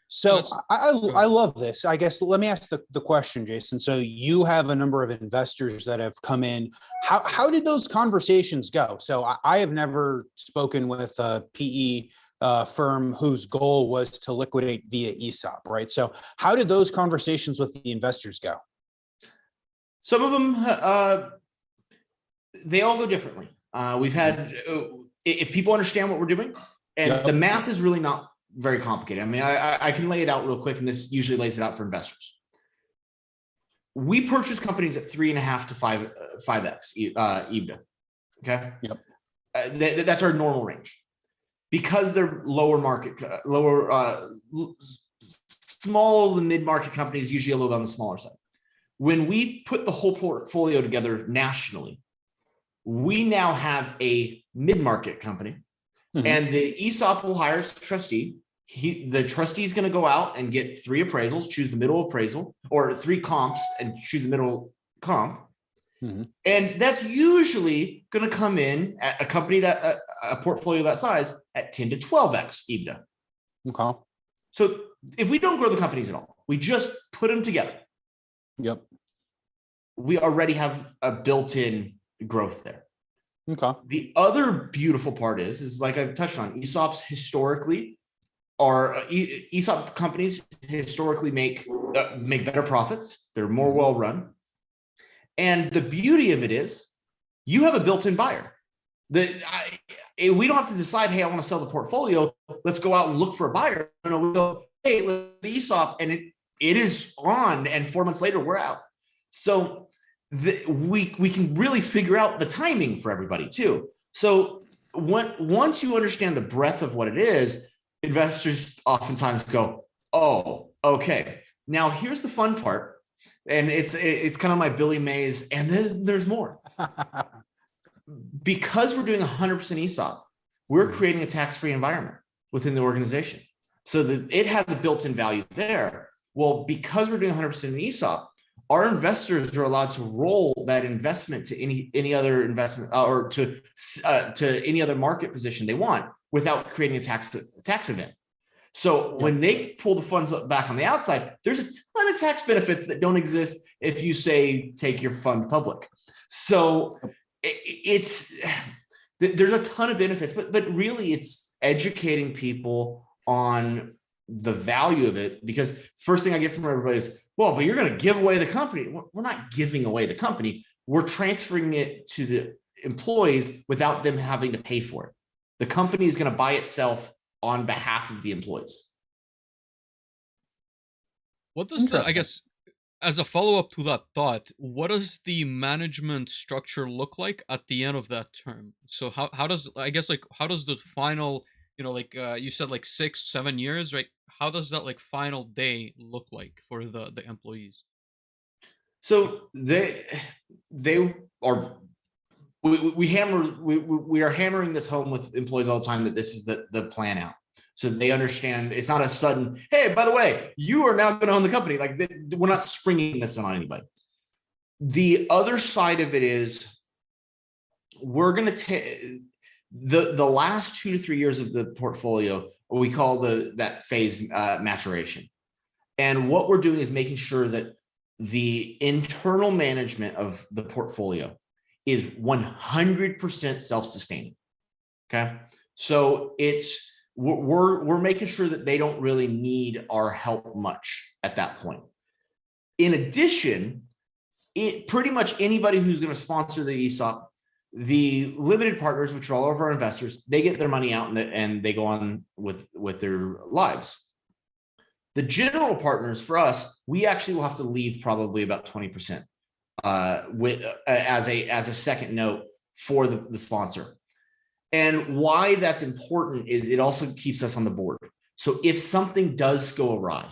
So I love this. I guess let me ask the question, Jason. So you have a number of investors that have come in. How did those conversations go? So I have never spoken with a PE firm whose goal was to liquidate via ESOP, right? So how did those conversations with the investors go? Some of them, they all go differently. We've had, if people understand what we're doing, and the math is really not very complicated. I mean, I can lay it out real quick, and this usually lays it out for investors. We purchase companies at 3.5 to 5x EBITDA. Okay. Yep. That's our normal range, because they're small to mid-market companies, usually a little bit on the smaller side. When we put the whole portfolio together nationally, we now have a mid-market company, and the ESOP will hire a trustee. The trustee is going to go out and get 3 appraisals, choose the middle appraisal, or 3 comps and choose the middle comp. And that's usually going to come in at a company that a portfolio that size at 10 to 12x EBITDA. Okay. So if we don't grow the companies at all, we just put them together. Yep. We already have a built-in growth there. Okay. The other beautiful part is like I've touched on, ESOPs historically are ESOP companies historically make better profits. They're more well run. And the beauty of it is you have a built-in buyer. We don't have to decide, hey, I want to sell the portfolio. Let's go out and look for a buyer. No, we go, hey, let's the ESOP, and it is on, and 4 months later we're out. So we can really figure out the timing for everybody too. So once you understand the breadth of what it is, investors oftentimes go, oh, okay. Now here's the fun part. And it's kind of my Billy Mays, and there's more. Because we're doing 100% ESOP, we're creating a tax-free environment within the organization, so that it has a built-in value there. Well, because we're doing 100% ESOP, our investors are allowed to roll that investment to any other investment or to any other market position they want without creating a tax event. So when they pull the funds back on the outside, there's a ton of tax benefits that don't exist if you say take your fund public. So there's a ton of benefits, but really it's educating people on the value of it, because first thing I get from everybody is, well, but you're going to give away the company. We're not giving away the company. We're transferring it to the employees without them having to pay for it. The company is going to buy itself on behalf of the employees. What does I guess, as a follow-up to that thought, what does the management structure look like at the end of that term? So how does, I guess, like, how does the final, you said like 6-7 years, right? How does that like final day look like for the employees? So they are, we are hammering this home with employees all the time, that this is the plan out. So they understand it's not a sudden, hey, by the way, you are now going to own the company. Like, we're not springing this on anybody. The other side of it is we're going to take the last 2 to 3 years of the portfolio, we call that phase maturation. And what we're doing is making sure that the internal management of the portfolio is 100% self-sustaining. Okay. So we're making sure that they don't really need our help much at that point. In addition, pretty much anybody who's going to sponsor the ESOP, the limited partners, which are all of our investors, they get their money out and they go on with their lives. The general partners, for us, we actually will have to leave probably about 20% as a second note for the sponsor. And why that's important is it also keeps us on the board. So if something does go awry,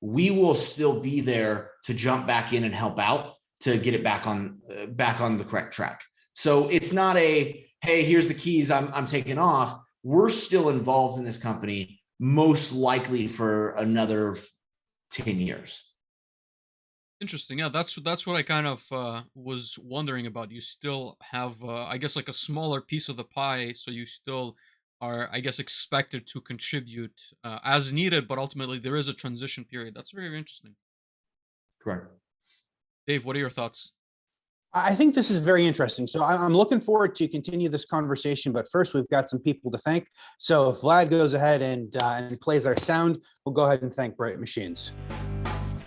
we will still be there to jump back in and help out to get it back on the correct track. So it's not a, hey, here's the keys, I'm taking off. We're still involved in this company, most likely for another 10 years. Interesting. Yeah, that's what I kind of was wondering about. You still have, I guess, like a smaller piece of the pie, so you still are, I guess, expected to contribute as needed, but ultimately there is a transition period. That's very interesting. Correct. Dave, what are your thoughts? I think this is very interesting. So I'm looking forward to continue this conversation, but first we've got some people to thank. So if Vlad goes ahead and plays our sound, we'll go ahead and thank Bright Machines.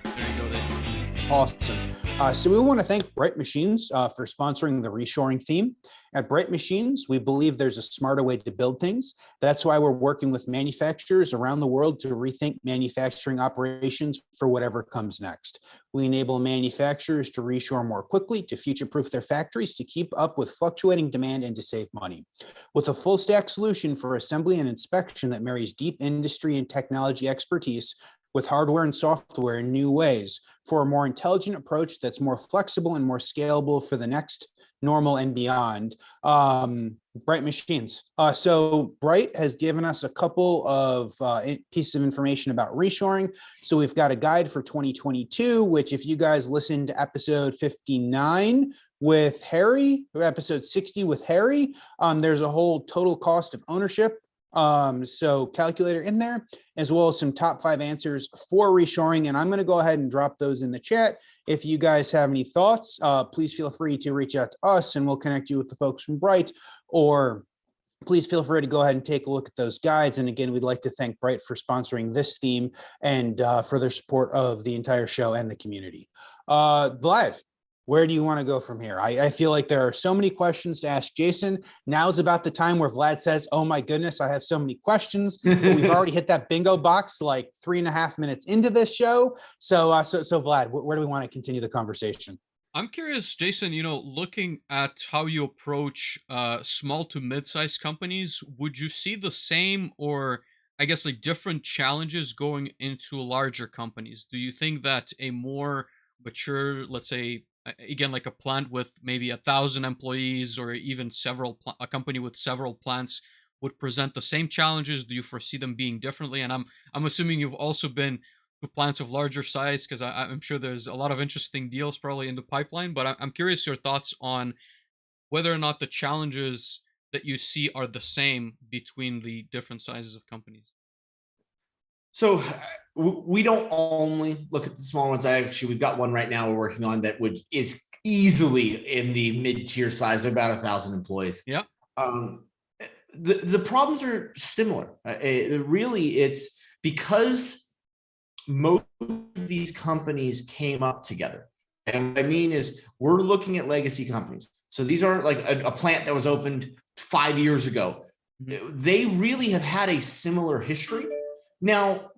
There you go, Dave. Awesome. So we want to thank Bright Machines for sponsoring the reshoring theme. At Bright Machines, we believe there's a smarter way to build things. That's why we're working with manufacturers around the world to rethink manufacturing operations for whatever comes next. We enable manufacturers to reshore more quickly, to future-proof their factories, to keep up with fluctuating demand, and to save money. With a full-stack solution for assembly and inspection that marries deep industry and technology expertise with hardware and software in new ways for a more intelligent approach that's more flexible and more scalable for the next normal and beyond. Bright Machines. So Bright has given us a couple of pieces of information about reshoring. So we've got a guide for 2022, which if you guys listen to episode 59 with Harry, or episode 60 with Harry, there's a whole total cost of ownership so calculator in there, as well as some top 5 answers for reshoring. And I'm going to go ahead and drop those in the chat. If you guys have any thoughts, please feel free to reach out to us and we'll connect you with the folks from Bright, or please feel free to go ahead and take a look at those guides. And again, we'd like to thank Bright for sponsoring this theme and for their support of the entire show and the community. Vlad, where do you want to go from here? I feel like there are so many questions to ask Jason. Now's about the time where Vlad says, oh my goodness, I have so many questions. But we've already hit that bingo box like 3.5 minutes into this show. So Vlad, where do we want to continue the conversation? I'm curious, Jason, looking at how you approach small to mid-sized companies, would you see the same or I guess like different challenges going into larger companies? Do you think that a more mature, let's say, again, like a plant with maybe 1,000 employees or even a company with several plants would present the same challenges? Do you foresee them being differently? And I'm assuming you've also been to plants of larger size, because I'm sure there's a lot of interesting deals probably in the pipeline, but I'm curious your thoughts on whether or not the challenges that you see are the same between the different sizes of companies. So we don't only look at the small ones. We've got one right now we're working on that is easily in the mid-tier size, about 1,000 employees. Yeah. The problems are similar. Really, it's because most of these companies came up together. And what I mean is we're looking at legacy companies. So these aren't like a plant that was opened 5 years ago. Mm-hmm. They really have had a similar history. Now,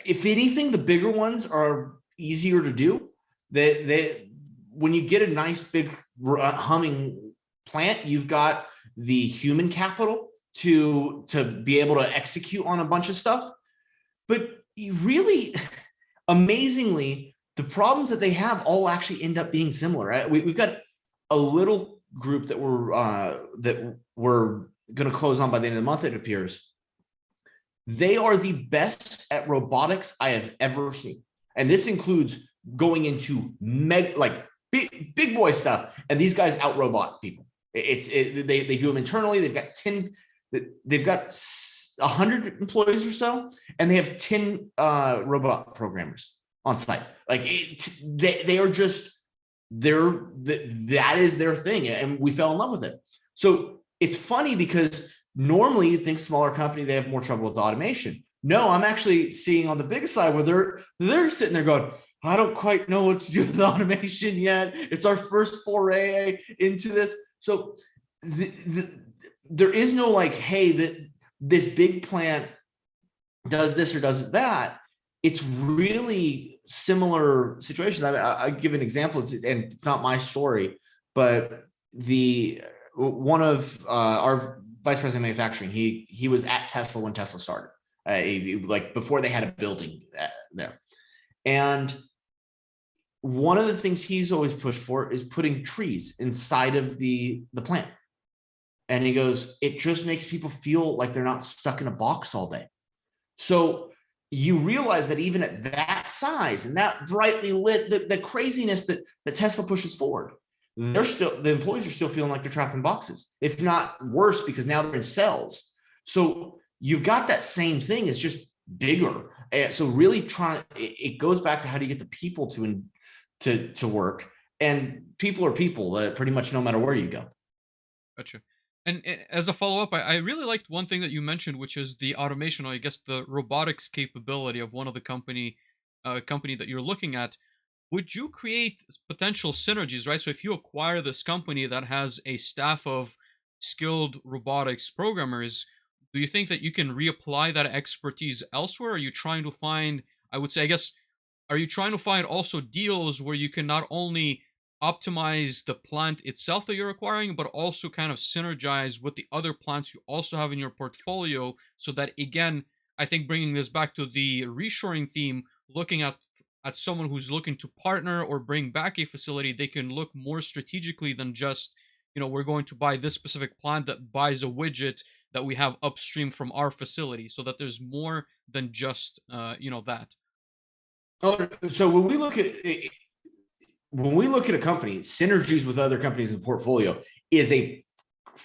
if anything, the bigger ones are easier to do. When you get a nice big humming plant, you've got the human capital to be able to execute on a bunch of stuff. But really, amazingly, the problems that they have all actually end up being similar. Right? We've got a little group that we're going to close on by the end of the month, it appears. They are the best at robotics I have ever seen. And this includes going into big boy stuff. And these guys out robot people. They do them internally. They've got 100 employees or so, and they have 10 robot programmers on site. Like they are just, that is their thing. And we fell in love with it. So it's funny because normally you'd think smaller company, they have more trouble with automation. No, I'm actually seeing on the big side where they're sitting there going, I don't quite know what to do with automation yet. It's our first foray into this. So there is no like, hey, this big plant does this or does that. it's really similar situations. I give an example, and it's not my story, but one of our vice president of manufacturing, he was at Tesla when Tesla started, like before they had a building there. And one of the things he's always pushed for is putting trees inside of the plant. And he goes, it just makes people feel like they're not stuck in a box all day. So you realize that even at that size and that brightly lit, the craziness that Tesla pushes forward, the employees are still feeling like they're trapped in boxes, if not worse, because now they're in cells. So you've got that same thing. It's just bigger. So really it goes back to how do you get the people to work, and people are people pretty much no matter where you go. Gotcha. And as a follow-up, I really liked one thing that you mentioned, which is the automation, or I guess the robotics capability of one of the company that you're looking at. Would you create potential synergies, right? So if you acquire this company that has a staff of skilled robotics programmers, do you think that you can reapply that expertise elsewhere? Are you trying to find, I would say, I guess, are you trying to find also deals where you can not only optimize the plant itself that you're acquiring, but also kind of synergize with the other plants you also have in your portfolio, so that, again, I think bringing this back to the reshoring theme, looking at someone who's looking to partner or bring back a facility, they can look more strategically than just, we're going to buy this specific plant that buys a widget that we have upstream from our facility, so that there's more than just that. Oh, so when we look at a company, synergies with other companies in the portfolio is a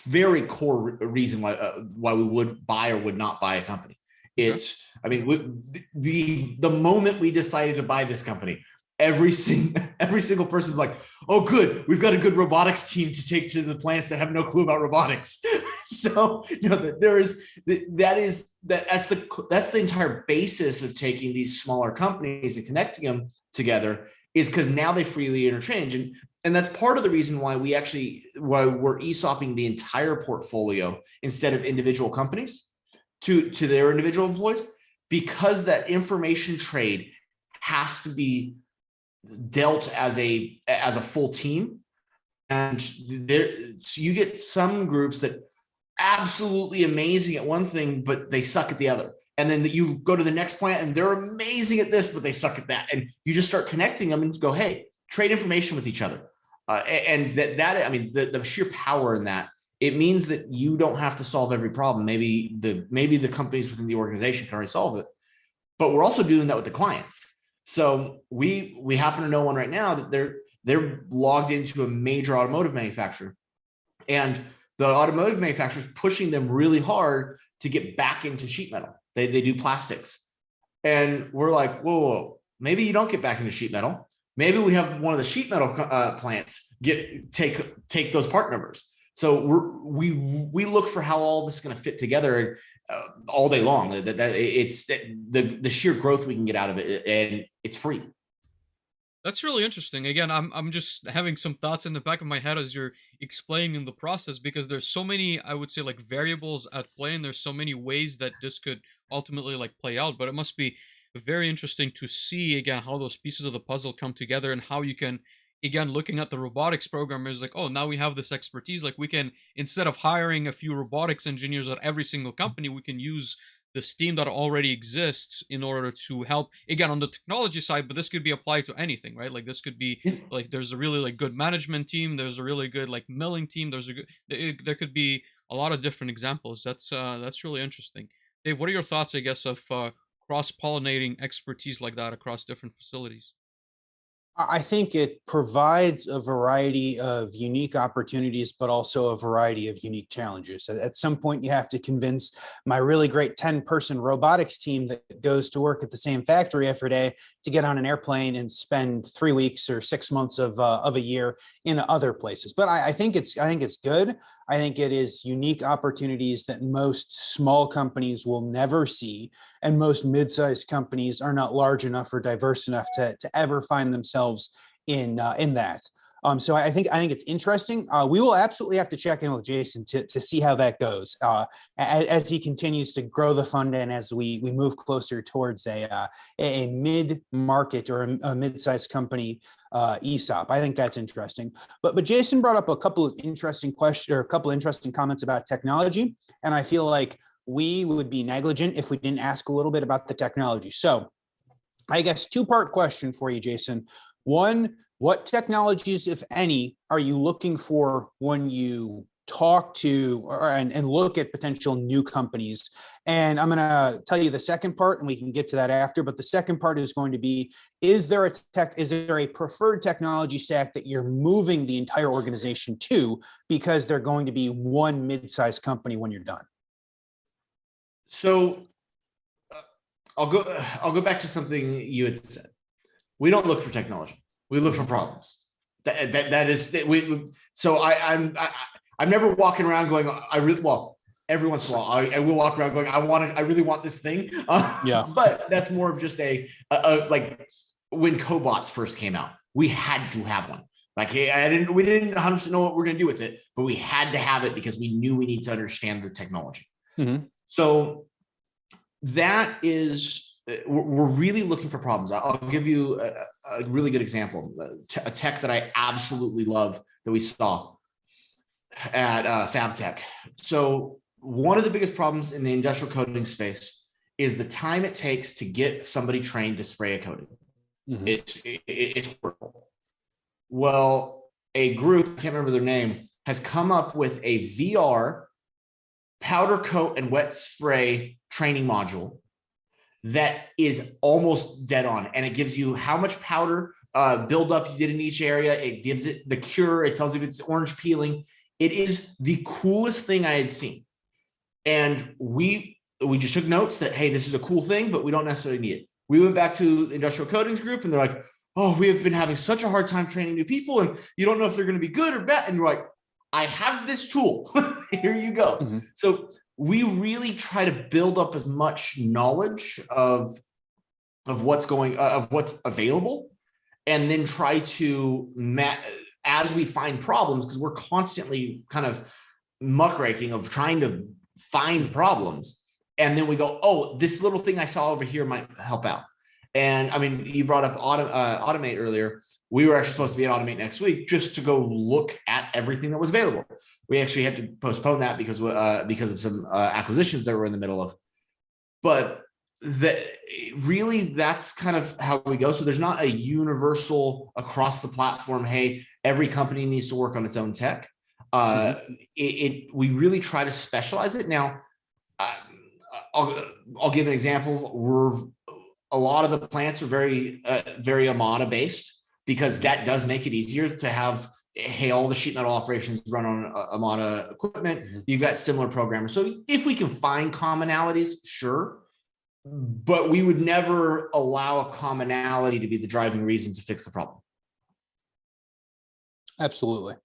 very core reason why we would buy or would not buy a company. It's, I mean, the moment we decided to buy this company, every single person's like, oh, good, we've got a good robotics team to take to the plants that have no clue about robotics. So that's the entire basis of taking these smaller companies and connecting them together, is because now they freely interchange. And that's part of the reason why we're ESOPing the entire portfolio instead of individual companies to their individual employees, because that information trade has to be dealt as a full team. And so you get some groups that absolutely amazing at one thing, but they suck at the other. And then you go to the next plant and they're amazing at this, but they suck at that. And you just start connecting them and go, hey, trade information with each other. And that I mean, the sheer power in that, it means that you don't have to solve every problem. Maybe the companies within the organization can already solve it, but we're also doing that with the clients. So we happen to know one right now that they're logged into a major automotive manufacturer, and the automotive manufacturer is pushing them really hard to get back into sheet metal. They do plastics, and we're like, whoa, maybe you don't get back into sheet metal. Maybe we have one of the sheet metal plants take those part numbers. So we look for how all this is going to fit together all day long. It's the sheer growth we can get out of it, and it's free. That's really interesting. Again, I'm just having some thoughts in the back of my head as you're explaining the process, because there's so many, I would say, like, variables at play, and there's so many ways that this could ultimately like play out. But it must be very interesting to see, again, how those pieces of the puzzle come together, and how you can, again, looking at the robotics programmers, like, oh, now we have this expertise, like we can, instead of hiring a few robotics engineers at every single company, we can use this team that already exists in order to help, again, on the technology side. But this could be applied to anything, right? Like, this could be like, there's a really like good management team, there's a really good like milling team, there could be a lot of different examples. That's really interesting. Dave, what are your thoughts, I guess, of cross-pollinating expertise like that across different facilities? I think it provides a variety of unique opportunities, but also a variety of unique challenges. At some point, you have to convince my really great 10-person robotics team that goes to work at the same factory every day to get on an airplane and spend 3 weeks or 6 months of a year in other places. But I think it's good. I think it is unique opportunities that most small companies will never see, and most mid-sized companies are not large enough or diverse enough to ever find themselves in that. So I think it's interesting. We will absolutely have to check in with Jason to see how that goes as he continues to grow the fund and as we move closer towards a mid-market or a mid-sized company ESOP. I think that's interesting. But Jason brought up a couple of interesting questions or a couple of interesting comments about technology, and I feel like we would be negligent if we didn't ask a little bit about the technology. So I guess two-part question for you, Jason. One, what technologies, if any, are you looking for when you talk to and look at potential new companies? And I'm going to tell you the second part, and we can get to that after. But the second part is going to be: is there a preferred technology stack that you're moving the entire organization to because they're going to be one mid-sized company when you're done? So I'll go back to something you had said. We don't look for technology. We look for problems. That is so I'm never walking around going, every once in a while I will walk around going, I really want this thing. Yeah. But that's more of just a like when cobots first came out, we had to have one. Like, we didn't 100% know what we're going to do with it, but we had to have it because we knew we need to understand the technology. Mm-hmm. So that is, we're really looking for problems. I'll give you a really good example, a tech that I absolutely love that we saw at FabTech. So one of the biggest problems in the industrial coating space is the time it takes to get somebody trained to spray a coating. Mm-hmm. It's horrible. Well, a group, I can't remember their name, has come up with a VR powder coat and wet spray training module that is almost dead on. And it gives you how much powder buildup you did in each area. It gives it the cure. It tells you if it's orange peeling. It is the coolest thing I had seen. And we just took notes that, hey, this is a cool thing, but we don't necessarily need it. We went back to the industrial coatings group and they're like, oh, we have been having such a hard time training new people and you don't know if they're going to be good or bad. And you're like, I have this tool. Here you go. Mm-hmm. So we really try to build up as much knowledge of what's available, and then try to as we find problems, because we're constantly kind of muckraking of trying to find problems. And then we go, oh, this little thing I saw over here might help out. And I mean, you brought up Automate earlier. We were actually supposed to be at Automate next week just to go look at everything that was available. We actually had to postpone that because of some acquisitions that we're in the middle of. But that's kind of how we go. So there's not a universal across the platform, hey, every company needs to work on its own tech. We really try to specialize it. Now, I'll give an example. A lot of the plants are very Amada based, because that does make it easier to have, hey, all the sheet metal operations run on Amada equipment. Mm-hmm. You've got similar programmers. So if we can find commonalities, sure, but we would never allow a commonality to be the driving reason to fix the problem. Absolutely.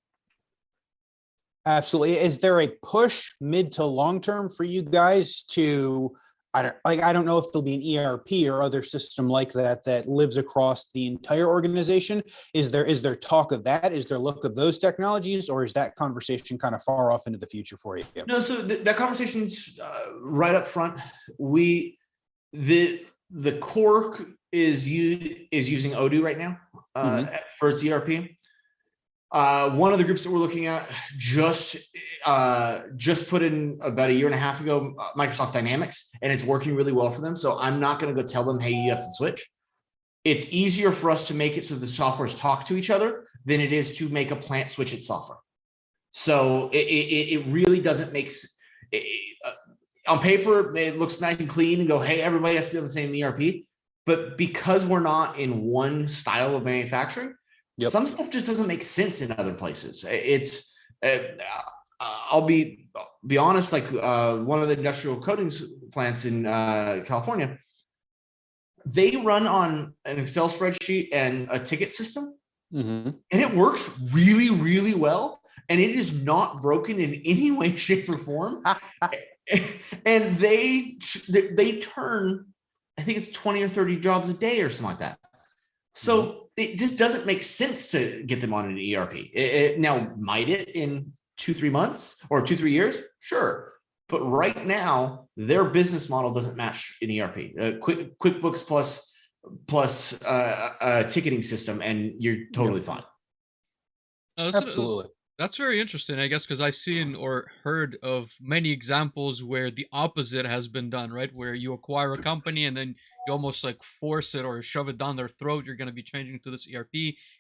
Absolutely. Is there a push mid to long term for you guys to, I don't know if there'll be an ERP or other system like that lives across the entire organization? Is there talk of that? Is there look of those technologies, or is that conversation kind of far off into the future for you? No, so that conversation's right up front. The core is using Odoo right now for its ERP. One of the groups that we're looking at just put in about a year and a half ago Microsoft Dynamics, and it's working really well for them. So I'm not going to go tell them, hey, you have to switch. It's easier for us to make it so the softwares talk to each other than it is to make a plant switch its software. So it really doesn't make on paper, it looks nice and clean and go, hey, everybody has to be on the same ERP. But because we're not in one style of manufacturing, some stuff just doesn't make sense in other places. It's I'll be honest, like one of the industrial coatings plants in California, they run on an Excel spreadsheet and a ticket system, and it works really, really well. And it is not broken in any way, shape, or form. And they turn, I think it's 20 or 30 jobs a day or something like that. So it just doesn't make sense to get them on an ERP. Now, might it in 2-3 months or 2-3 years? Sure. But right now, their business model doesn't match an ERP. QuickBooks plus a ticketing system, and you're totally fine. Absolutely. That's very interesting, I guess, because I've seen or heard of many examples where the opposite has been done, right? Where you acquire a company and then you almost like force it or shove it down their throat. You're going to be changing to this ERP.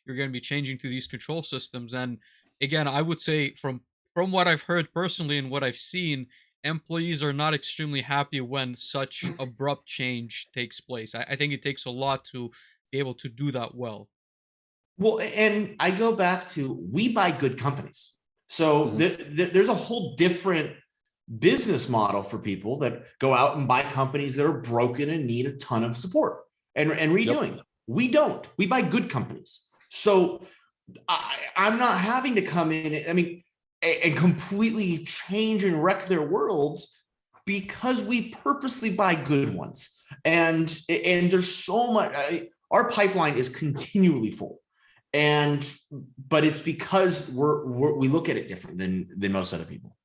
You're going to be changing to these control systems. And again, I would say from what I've heard personally and what I've seen, employees are not extremely happy when such abrupt change takes place. I think it takes a lot to be able to do that well. Well, and I go back to, we buy good companies. So there's a whole different business model for people that go out and buy companies that are broken and need a ton of support and redoing. We don't. We buy good companies. So I'm not having to come in, I mean, and completely change and wreck their worlds, because we purposely buy good ones. And there's so much, our pipeline is continually full. But it's because we look at it different than most other people.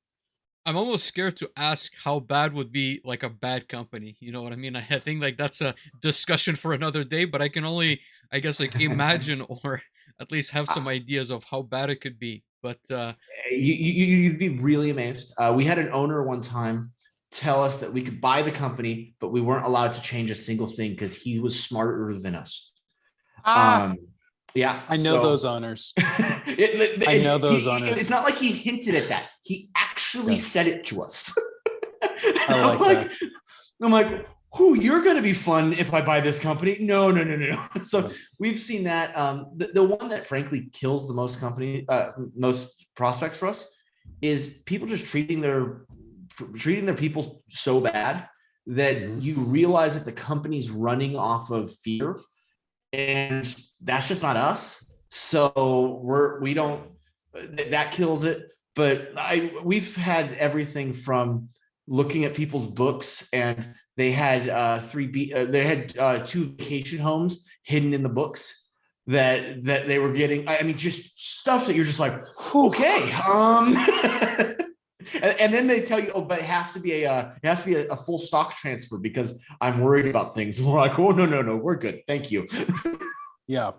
I'm almost scared to ask how bad would be like a bad company. You know what I mean? I think like that's a discussion for another day, but I can only, I guess, like imagine or at least have some ideas of how bad it could be. But you'd be really amazed. We had an owner one time tell us that we could buy the company, but we weren't allowed to change a single thing because he was smarter than us. Yeah, I know those owners. I know those owners. It's not like he hinted at that. He actually said it to us. I like that. I'm like, who? You're going to be fun if I buy this company? No. So we've seen that. The one that frankly kills the most most prospects for us is people just treating their people so bad that you realize that the company's running off of fear. And that's just not us. So we don't, that kills it. But we've had everything from looking at people's books, and they had they had 2 vacation homes hidden in the books that they were getting. I mean, just stuff that you're just like, okay. And then they tell you, oh, but it has to be a full stock transfer because I'm worried about things. And we're like, oh, no, we're good. Thank you. Yeah.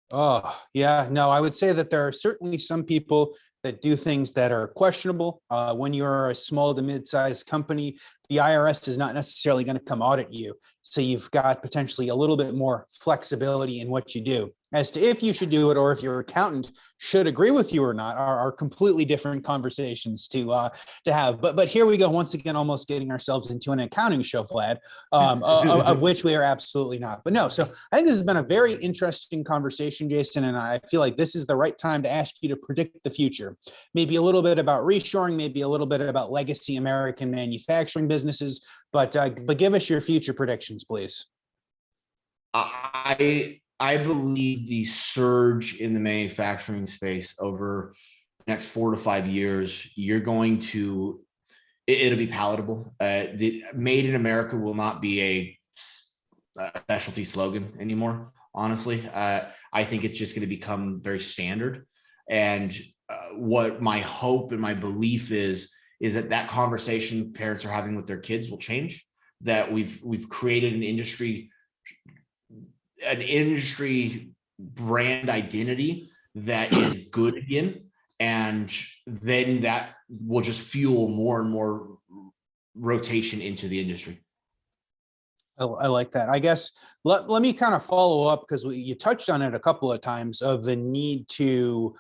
Oh, yeah. No, I would say that there are certainly some people that do things that are questionable. When you're a small to mid-sized company, the IRS is not necessarily going to come audit you. So you've got potentially a little bit more flexibility in what you do. As to if you should do it or if your accountant should agree with you or not are completely different conversations to have. But here we go, once again, almost getting ourselves into an accounting show, Vlad, of which we are absolutely not. But no, so I think this has been a very interesting conversation, Jason, and I feel like this is the right time to ask you to predict the future. Maybe a little bit about reshoring, maybe a little bit about legacy American manufacturing businesses, but give us your future predictions, please. I believe the surge in the manufacturing space over the next 4 to 5 years, you're going to, it'll be palatable. The Made in America will not be a specialty slogan anymore. Honestly, I think it's just going to become very standard. And what my hope and my belief is that conversation parents are having with their kids will change. That we've created an industry brand identity that is good again, and then that will just fuel more and more rotation into the industry. I like that. I guess let me kind of follow up, because you touched on it a couple of times, of the need to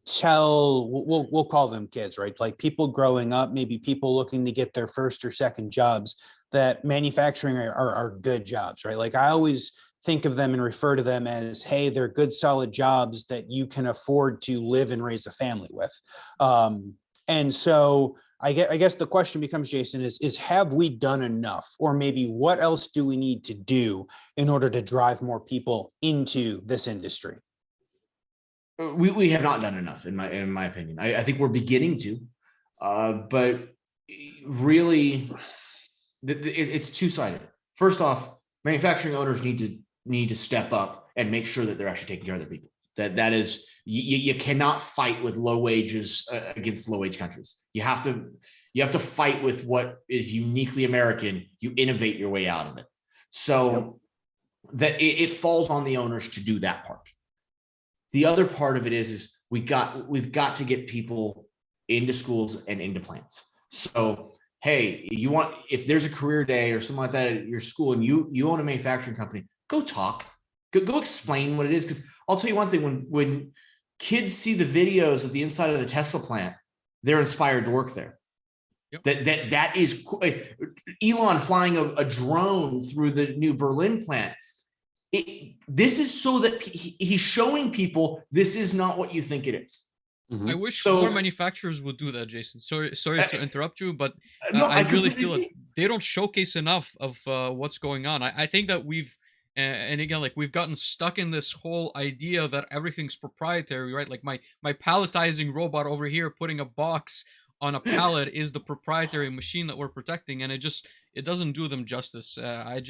tell, we'll call them kids, right? Like people growing up, maybe people looking to get their first or second jobs, that manufacturing are good jobs, right? Like I always think of them and refer to them as, hey, they're good, solid jobs that you can afford to live and raise a family with. And so I guess the question becomes, Jason, is have we done enough? Or maybe what else do we need to do in order to drive more people into this industry? We have not done enough, in my opinion. I think we're beginning to, but really, it's two-sided. First off, manufacturing owners need to need to step up and make sure that they're actually taking care of their people. That is, you cannot fight with low wages against low wage countries. You have to fight with what is uniquely American. You innovate your way out of it. So that it falls on the owners to do that part. The other part of it is we've got to get people into schools and into plants. So, hey, if there's a career day or something like that at your school and you own a manufacturing company, go talk, go explain what it is. Because I'll tell you one thing, when kids see the videos of the inside of the Tesla plant, they're inspired to work there. Yep. That is Elon flying a drone through the new Berlin plant. This is so that he's showing people this is not what you think it is. Mm-hmm. I wish more manufacturers would do that, Jason. Sorry to interrupt you, but no, I really feel like they don't showcase enough of what's going on. I think that and again, like we've gotten stuck in this whole idea that everything's proprietary, right? Like my palletizing robot over here putting a box on a pallet is the proprietary machine that we're protecting, and it doesn't do them justice. I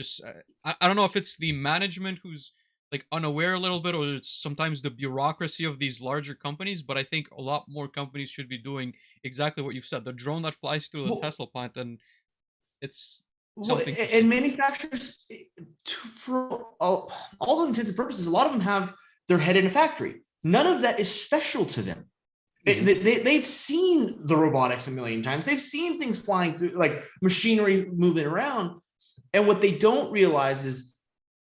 don't know if it's the management who's like unaware a little bit, or it's sometimes the bureaucracy of these larger companies, but I think a lot more companies should be doing exactly what you've said. The drone that flies through the Tesla plant, and it's something. And manufacturers, for all intents and purposes, a lot of them have their head in a factory. None of that is special to them. Mm-hmm. They've seen the robotics a million times. They've seen things flying through, like machinery moving around. And what they don't realize is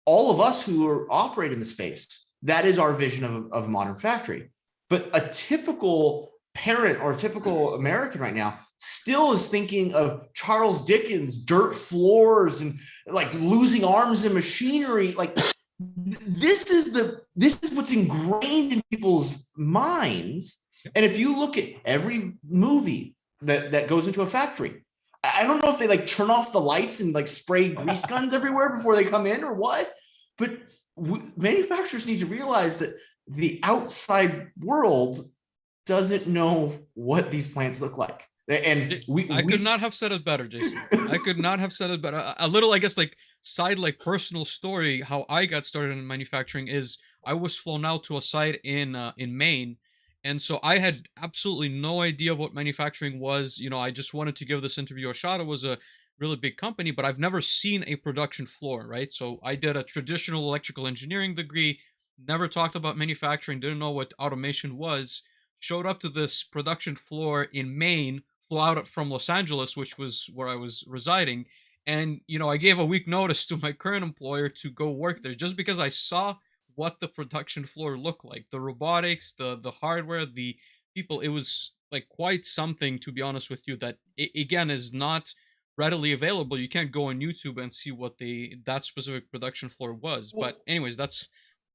all of us who are operating the space, that is our vision of a modern factory. But a typical parent or a typical American right now still is thinking of Charles Dickens, dirt floors, and like losing arms and machinery. Like this is what's ingrained in people's minds. And if you look at every movie that goes into a factory, I don't know if they like turn off the lights and like spray grease guns everywhere before they come in or what, but manufacturers need to realize that the outside world doesn't know what these plants look like. And I could not have said it better, Jason. I could not have said it better. A little, I guess, like side, like personal story, how I got started in manufacturing is I was flown out to a site in Maine. And so I had absolutely no idea of what manufacturing was. You know, I just wanted to give this interview a shot. It was a really big company, but I've never seen a production floor, right? So I did a traditional electrical engineering degree, never talked about manufacturing, didn't know what automation was, showed up to this production floor in Maine, flew out from Los Angeles, which was where I was residing. And, you know, I gave a week notice to my current employer to go work there just because I saw what the production floor looked like, the robotics, the hardware, the people. It was like quite something, to be honest with you, that again is not readily available. You can't go on YouTube and see what that specific production floor was. Well, but anyways, that's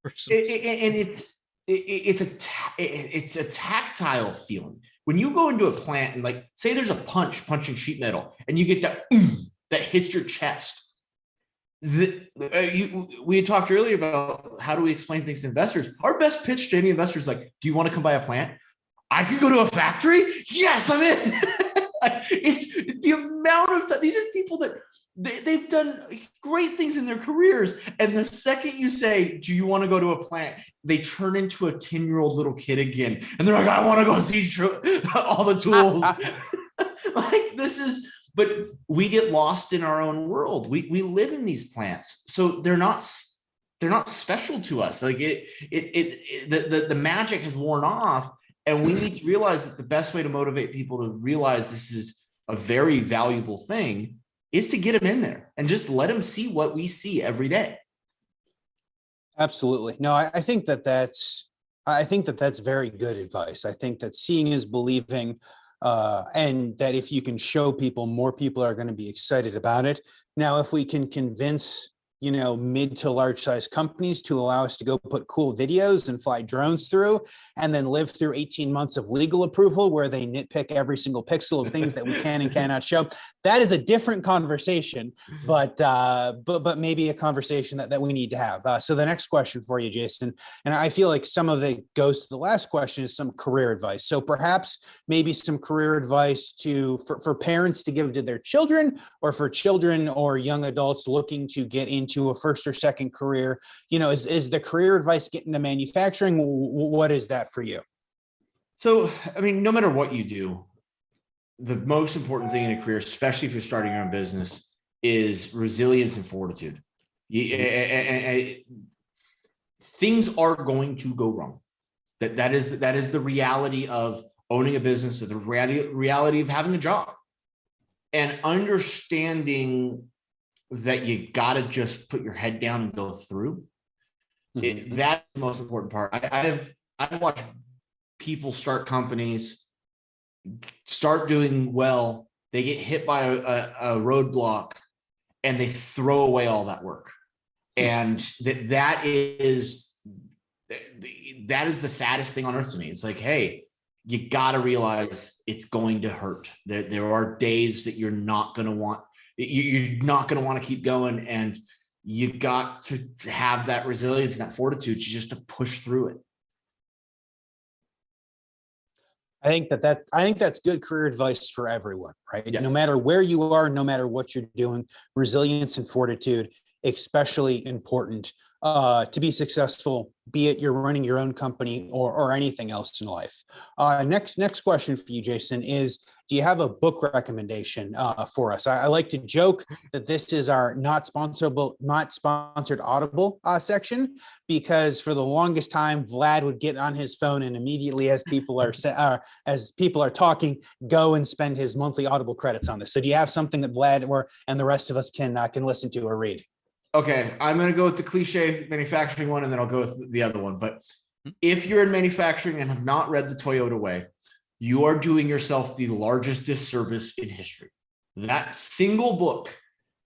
personal. And it's a tactile feeling when you go into a plant and like say there's a punching sheet metal and you get that hits your chest. We had talked earlier about how do we explain things to investors. Our best pitch to any investor is like, do you want to come buy a plant? I can go to a factory? Yes, I'm in. It's the amount of time. These are people that they've done great things in their careers. And the second you say, do you want to go to a plant? They turn into a 10-year-old little kid again. And they're like, I want to go see all the tools. Like this is... But we get lost in our own world. We live in these plants, so they're not special to us. Like the magic has worn off, and we need to realize that the best way to motivate people to realize this is a very valuable thing is to get them in there and just let them see what we see every day. Absolutely. No, I think that's very good advice. I think that seeing is believing. And that if you can show people, more people are going to be excited about it. Now, if we can convince, mid to large size companies to allow us to go put cool videos and fly drones through and then live through 18 months of legal approval where they nitpick every single pixel of things that we can and cannot show, that is a different conversation, but maybe a conversation that we need to have. So the next question for you, Jason, and I feel like some of it goes to the last question, is some career advice. So perhaps maybe some career advice for parents to give to their children, or for children or young adults looking to get into into a first or second career, is the career advice getting into manufacturing? What is that for you? So, I mean, no matter what you do, the most important thing in a career, especially if you're starting your own business, is resilience and fortitude. Things are going to go wrong. That is the reality of owning a business, the reality of having a job, and understanding that you got to just put your head down and go through. That's the most important part. I've watched people start companies, start doing well, they get hit by a roadblock, and they throw away all that work. And that is the saddest thing on earth to me. It's like, hey, you got to realize it's going to hurt. There are days that you're not going to want to keep going, and you got to have that resilience and that fortitude just to push through it. I think that's good career advice for everyone, right? Yeah. No matter where you are, no matter what you're doing, resilience and fortitude, especially important to be successful, be it you're running your own company or anything else in life. Next question for you, Jason, is do you have a book recommendation for us? I like to joke that this is our not sponsored Audible section, because for the longest time, Vlad would get on his phone and immediately as people are talking, go and spend his monthly Audible credits on this. So do you have something that Vlad and the rest of us can listen to or read? Okay, I'm going to go with the cliche manufacturing one, and then I'll go with the other one. But if you're in manufacturing and have not read The Toyota Way, you are doing yourself the largest disservice in history. That single book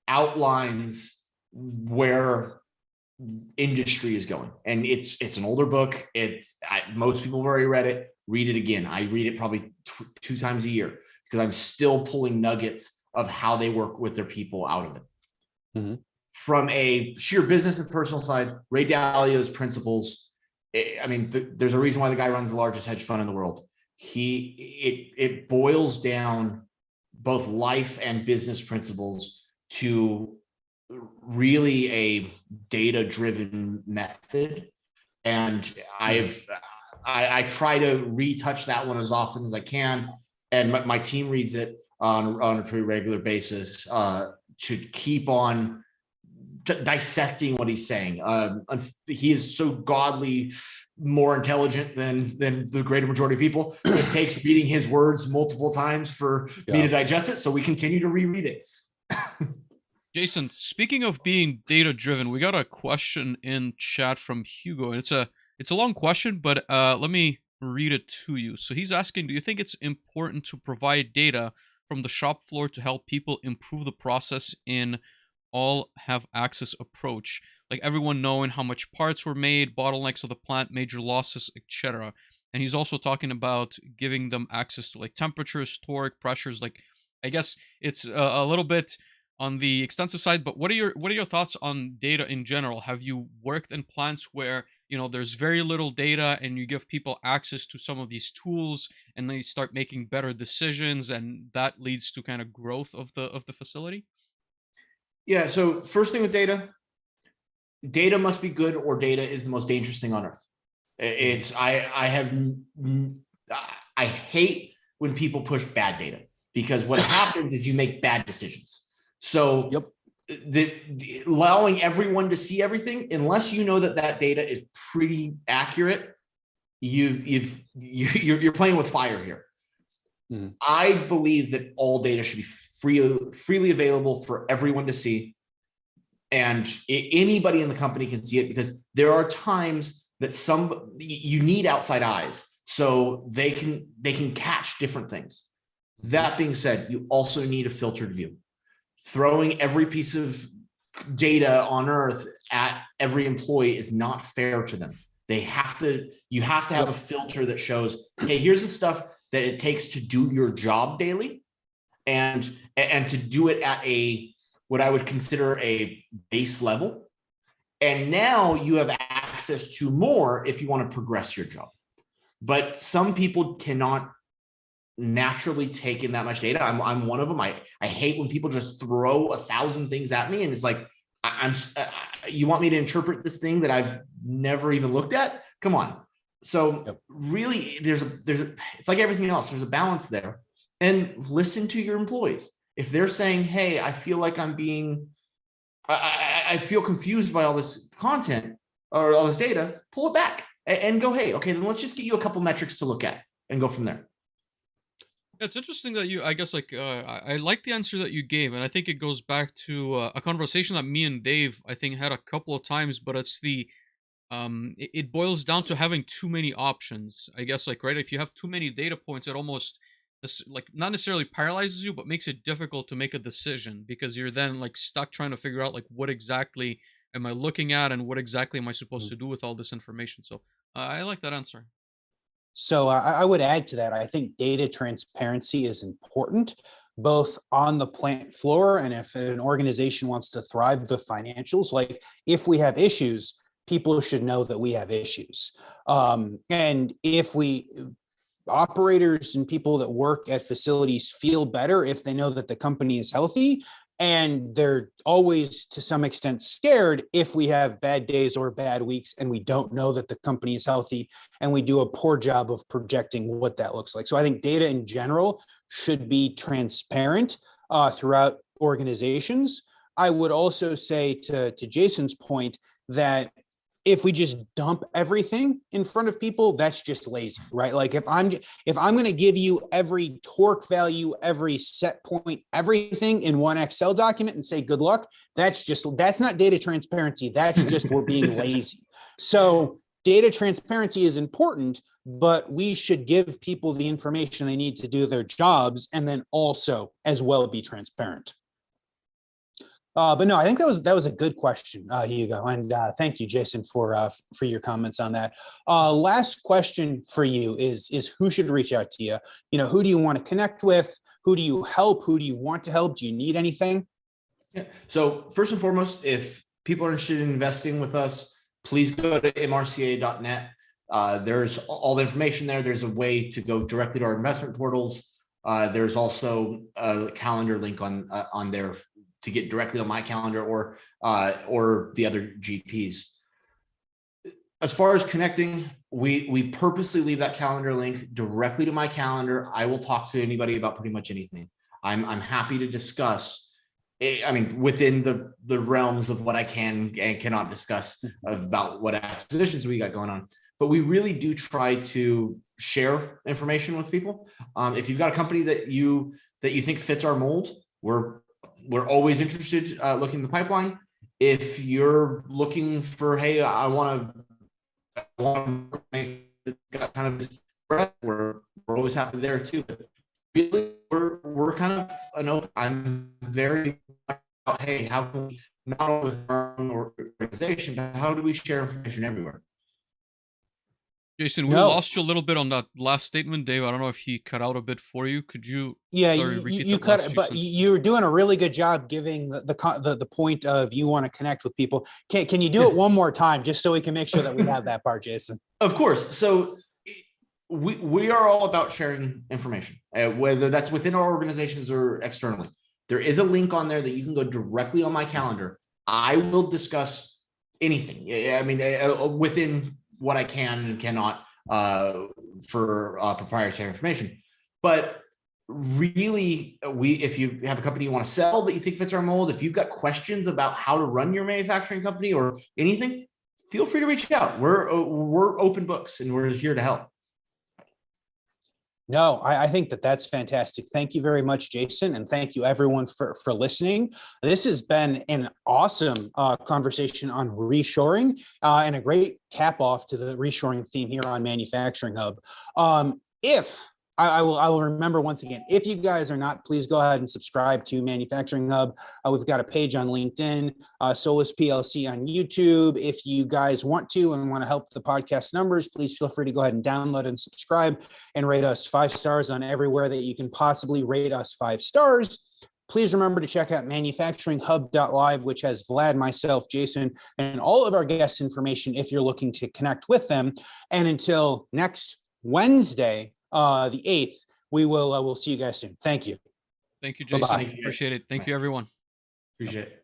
outlines where industry is going. And it's an older book. Most people have already read it. Read it again. I read it probably 2 times a year because I'm still pulling nuggets of how they work with their people out of it. Mm-hmm. From a sheer business and personal side, Ray Dalio's principles. I mean, there's a reason why the guy runs the largest hedge fund in the world. It boils down both life and business principles to really a data-driven method. And I try to retouch that one as often as I can. And my team reads it on a pretty regular basis to keep on dissecting what he's saying. He is so godly more intelligent than the greater majority of people. It takes reading his words multiple times for me to digest it. So we continue to reread it. Jason, speaking of being data driven, we got a question in chat from Hugo, and it's a long question, but let me read it to you. So he's asking, do you think it's important to provide data from the shop floor to help people improve the process in all have access approach, like everyone knowing how much parts were made, bottlenecks of the plant, major losses, etc.? And he's also talking about giving them access to like temperatures, torque, pressures. Like, I guess it's a little bit on the extensive side, but what are your thoughts on data in general? Have you worked in plants where there's very little data and you give people access to some of these tools and they start making better decisions, and that leads to kind of growth of the facility? Yeah. So first thing with data must be good, or data is the most dangerous thing on earth. I hate when people push bad data, because what happens is you make bad decisions. So allowing everyone to see everything, unless you know that data is pretty accurate, you're playing with fire here. Mm. I believe that all data should be freely available for everyone to see, and anybody in the company can see it, because there are times that you need outside eyes so they can catch different things. That being said, you also need a filtered view. Throwing every piece of data on earth at every employee is not fair to them. You have to have a filter that shows, hey, here's the stuff that it takes to do your job daily, and to do it at what I would consider a base level. And now you have access to more if you want to progress your job. But some people cannot naturally take in that much data. I'm one of them. I hate when people just throw 1,000 things at me, and it's like, You want me to interpret this thing that I've never even looked at? Come on. So really, it's like everything else. There's a balance there, and listen to your employees. If they're saying, "Hey, I feel like I feel confused by all this content or all this data," pull it back and go, "Hey, okay, then let's just get you a couple metrics to look at and go from there." It's interesting that I guess, I like the answer that you gave, and I think it goes back to a conversation that me and Dave, I think, had a couple of times, but it's it boils down to having too many options. I guess, right, if you have too many data points, it almost, not necessarily paralyzes you, but makes it difficult to make a decision, because you're then stuck trying to figure out what exactly am I looking at and what exactly am I supposed to do with all this information. So I like that answer. So I would add to that. I think data transparency is important, both on the plant floor, and if an organization wants to thrive, the financials. Like, if we have issues, people should know that we have issues. And if operators and people that work at facilities feel better if they know that the company is healthy, and they're always to some extent scared if we have bad days or bad weeks and we don't know that the company is healthy, and we do a poor job of projecting what that looks like. So I think data in general should be transparent throughout organizations. I would also say, to Jason's point, that if we just dump everything in front of people, that's just lazy, right? Like, if I'm going to give you every torque value, every set point, everything in one Excel document and say good luck, that's not data transparency. That's just we're being lazy. So data transparency is important, but we should give people the information they need to do their jobs, and then also as well be transparent. But no, I think that was a good question, Hugo, and thank you, Jason, for your comments on that. Last question for you is who should reach out to you? Who do you want to connect with? Who do you help? Who do you want to help? Do you need anything? Yeah. So first and foremost, if people are interested in investing with us, please go to mrca.net. There's all the information there. There's a way to go directly to our investment portals. There's also a calendar link on there to get directly on my calendar or the other GPs. As far as connecting, we purposely leave that calendar link directly to my calendar. I will talk to anybody about pretty much anything. I'm happy to discuss. I mean, within the realms of what I can and cannot discuss about what acquisitions we got going on. But we really do try to share information with people. If you've got a company that you think fits our mold, we're always interested looking at the pipeline. If you're looking for, hey, I want to make got kind of this breath, we're always happy there too. But really, we're kind of an open. I'm very about, hey, how can we, not only with our own organization, but how do we share information everywhere? Jason, we lost you a little bit on that last statement, Dave. I don't know if he cut out a bit for you. Could you? Yeah, you cut it, but you're doing a really good job giving the point of you want to connect with people. Can you do it one more time, just so we can make sure that we have that part, Jason? Of course. So we are all about sharing information, whether that's within our organizations or externally. There is a link on there that you can go directly on my calendar. I will discuss anything. I mean, within what I can and cannot for proprietary information. But really, if you have a company you want to sell that you think fits our mold, if you've got questions about how to run your manufacturing company or anything, feel free to reach out. We're open books and we're here to help. No, I think that's fantastic. Thank you very much, Jason. And thank you everyone for listening. This has been an awesome conversation on reshoring and a great cap off to the reshoring theme here on Manufacturing Hub. I will remember once again, if you guys are not, please go ahead and subscribe to Manufacturing Hub. We've got a page on LinkedIn, Solus PLC on YouTube. If you guys want to and want to help the podcast numbers, please feel free to go ahead and download and subscribe and rate us 5 stars on everywhere that you can possibly rate us 5 stars. Please remember to check out manufacturinghub.live, which has Vlad, myself, Jason, and all of our guests' information if you're looking to connect with them. And until next Wednesday, the 8th, we'll see you guys soon. Thank you. Thank you, Jason. Appreciate it. Thank you, everyone. Appreciate it.